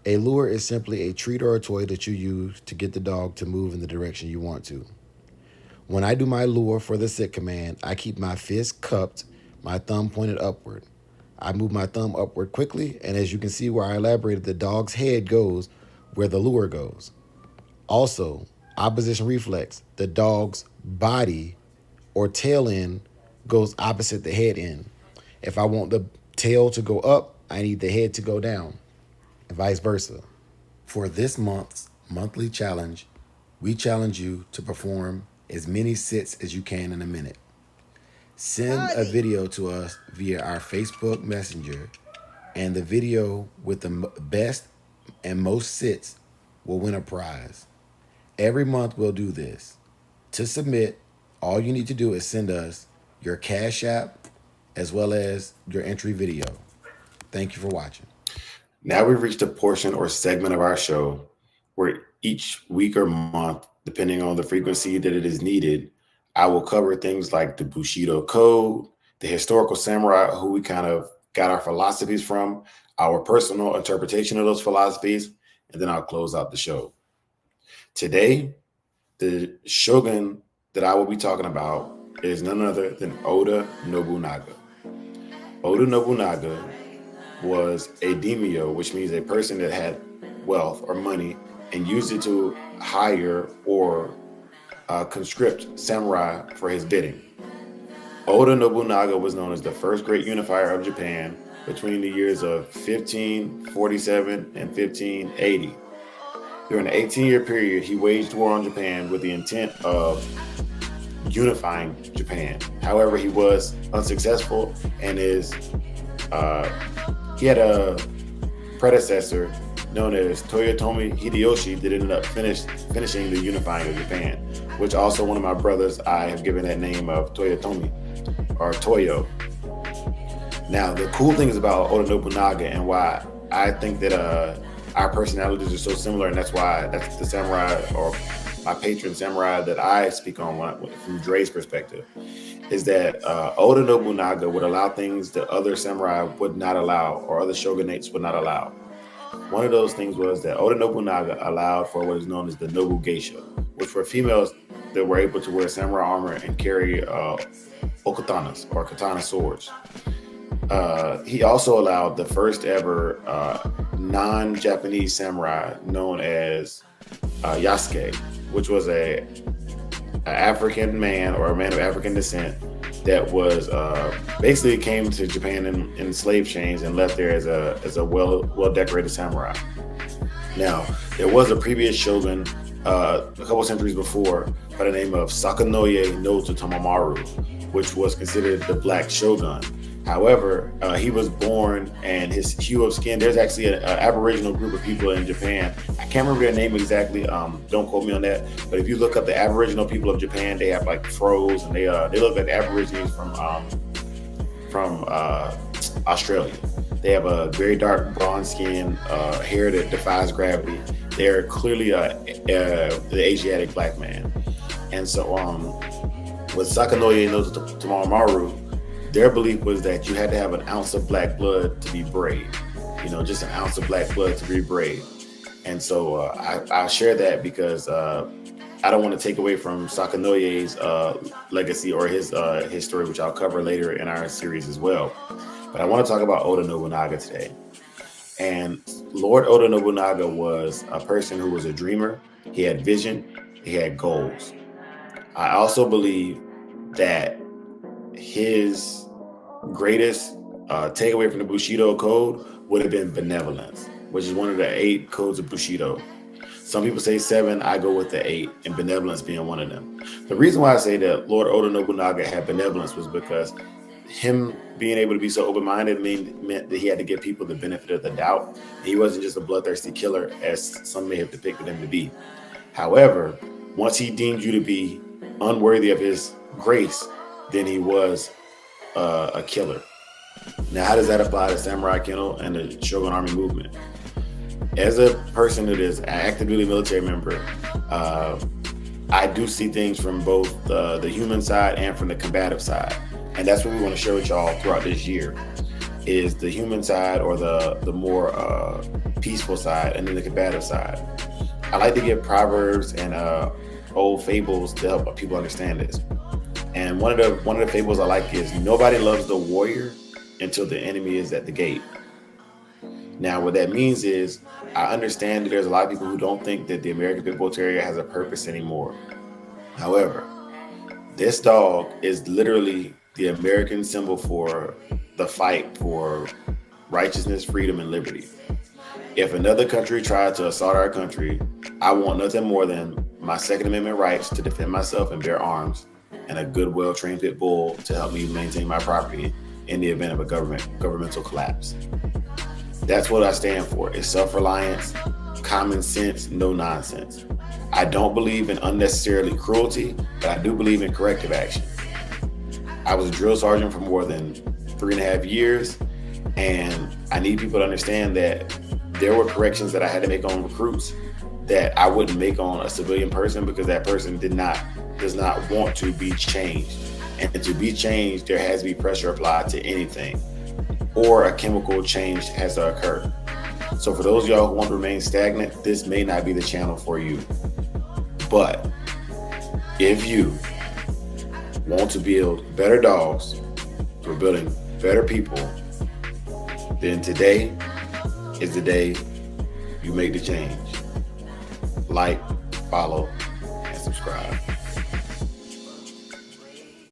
S1: A lure is simply a treat or a toy that you use to get the dog to move in the direction you want to. When I do my lure for the sit command, I keep my fist cupped, my thumb pointed upward. I move my thumb upward quickly, and as you can see where I elaborated, the dog's head goes where the lure goes. Also, opposition reflex, the dog's body or tail end goes opposite the head end. If I want the tail to go up, I need the head to go down, and vice versa. For this month's monthly challenge, we challenge you to perform as many sits as you can in a minute. Send a video to us via our Facebook Messenger, and the video with the best and most sits will win a prize. Every month we'll do this. To submit, all you need to do is send us your Cash App as well as your entry video. Thank you for watching. Now we've reached a portion or segment of our show where each week or month, depending on the frequency that it is needed, I will cover things like the Bushido Code, the historical samurai, who we kind of got our philosophies from, our personal interpretation of those philosophies, and then I'll close out the show. Today, the shogun that I will be talking about is none other than Oda Nobunaga. Oda Nobunaga was a daimyo, which means a person that had wealth or money and used it to hire or conscript samurai for his bidding. Oda Nobunaga was known as the first great unifier of Japan between the years of 1547 and 1580. During the 18-year period, he waged war on Japan with the intent of unifying Japan. However, he was unsuccessful, and he had a predecessor known as Toyotomi Hideyoshi that ended up finishing the unifying of Japan, which also one of my brothers, I have given that name of Toyotomi, or Toyo. Now, the cool thing is about Oda Nobunaga and why I think that our personalities are so similar, and that's the samurai, or my patron samurai that I speak on from Dre's perspective, is that Oda Nobunaga would allow things that other samurai would not allow, or other shogunates would not allow. One of those things was that Oda Nobunaga allowed for what is known as the Nobu Geisha, which were females that were able to wear samurai armor and carry okatanas, or katana swords. He also allowed the first ever non-Japanese samurai known as Yasuke, which was an African man, or a man of African descent, that was basically came to Japan in slave chains and left there as a well-decorated samurai. Now, there was a previous shogun a couple centuries before by the name of Sakanoye no Totomomaru, which was considered the Black Shogun. However, he was born, and his hue of skin. There's actually an Aboriginal group of people in Japan. I can't remember their name exactly. Don't quote me on that. But if you look up the Aboriginal people of Japan, they have like fros, and they look like the Aborigines from Australia. They have a very dark bronze skin, hair that defies gravity. They're clearly the Asiatic black man. And so, with Sakanoye no Tamamaru, their belief was that you had to have an ounce of black blood to be brave. Just an ounce of black blood to be brave. And so I share that because I don't want to take away from Sakanoye's legacy or his story, which I'll cover later in our series as well. But I want to talk about Oda Nobunaga today. And Lord Oda Nobunaga was a person who was a dreamer. He had vision. He had goals. I also believe that his greatest takeaway from the Bushido code would have been benevolence, which is one of the 8 codes of Bushido. Some people say 7, I go with the 8, and benevolence being one of them. The reason why I say that Lord Oda Nobunaga had benevolence was because him being able to be so open-minded meant that he had to give people the benefit of the doubt. He wasn't just a bloodthirsty killer, as some may have depicted him to be. However, once he deemed you to be unworthy of his grace, then he was a killer. Now, how does that apply to Samurai Kennel and the Shogun Army movement? As a person that is an active duty military member, I do see things from both the human side and from the combative side. And that's what we want to share with y'all throughout this year, is the human side, or the more peaceful side, and then the combative side. I like to give proverbs and old fables to help people understand this. And one of the fables I like is, nobody loves the warrior until the enemy is at the gate. Now, what that means is, I understand that there's a lot of people who don't think that the American Pitbull Terrier has a purpose anymore. However, this dog is literally the American symbol for the fight for righteousness, freedom, and liberty. If another country tried to assault our country, I want nothing more than my Second Amendment rights to defend myself and bear arms, and a good, well-trained pit bull to help me maintain my property in the event of a governmental collapse. That's what I stand for. It's self-reliance, common sense, no nonsense. I don't believe in unnecessarily cruelty, but I do believe in corrective action. I was a drill sergeant for more than 3.5 years, and I need people to understand that there were corrections that I had to make on recruits that I wouldn't make on a civilian person, because that person does not want to be changed. And to be changed, there has to be pressure applied to anything, or a chemical change has to occur. So for those of y'all who want to remain stagnant, this may not be the channel for you. But if you want to build better dogs for building better people, then today is the day you make the change. Like, follow,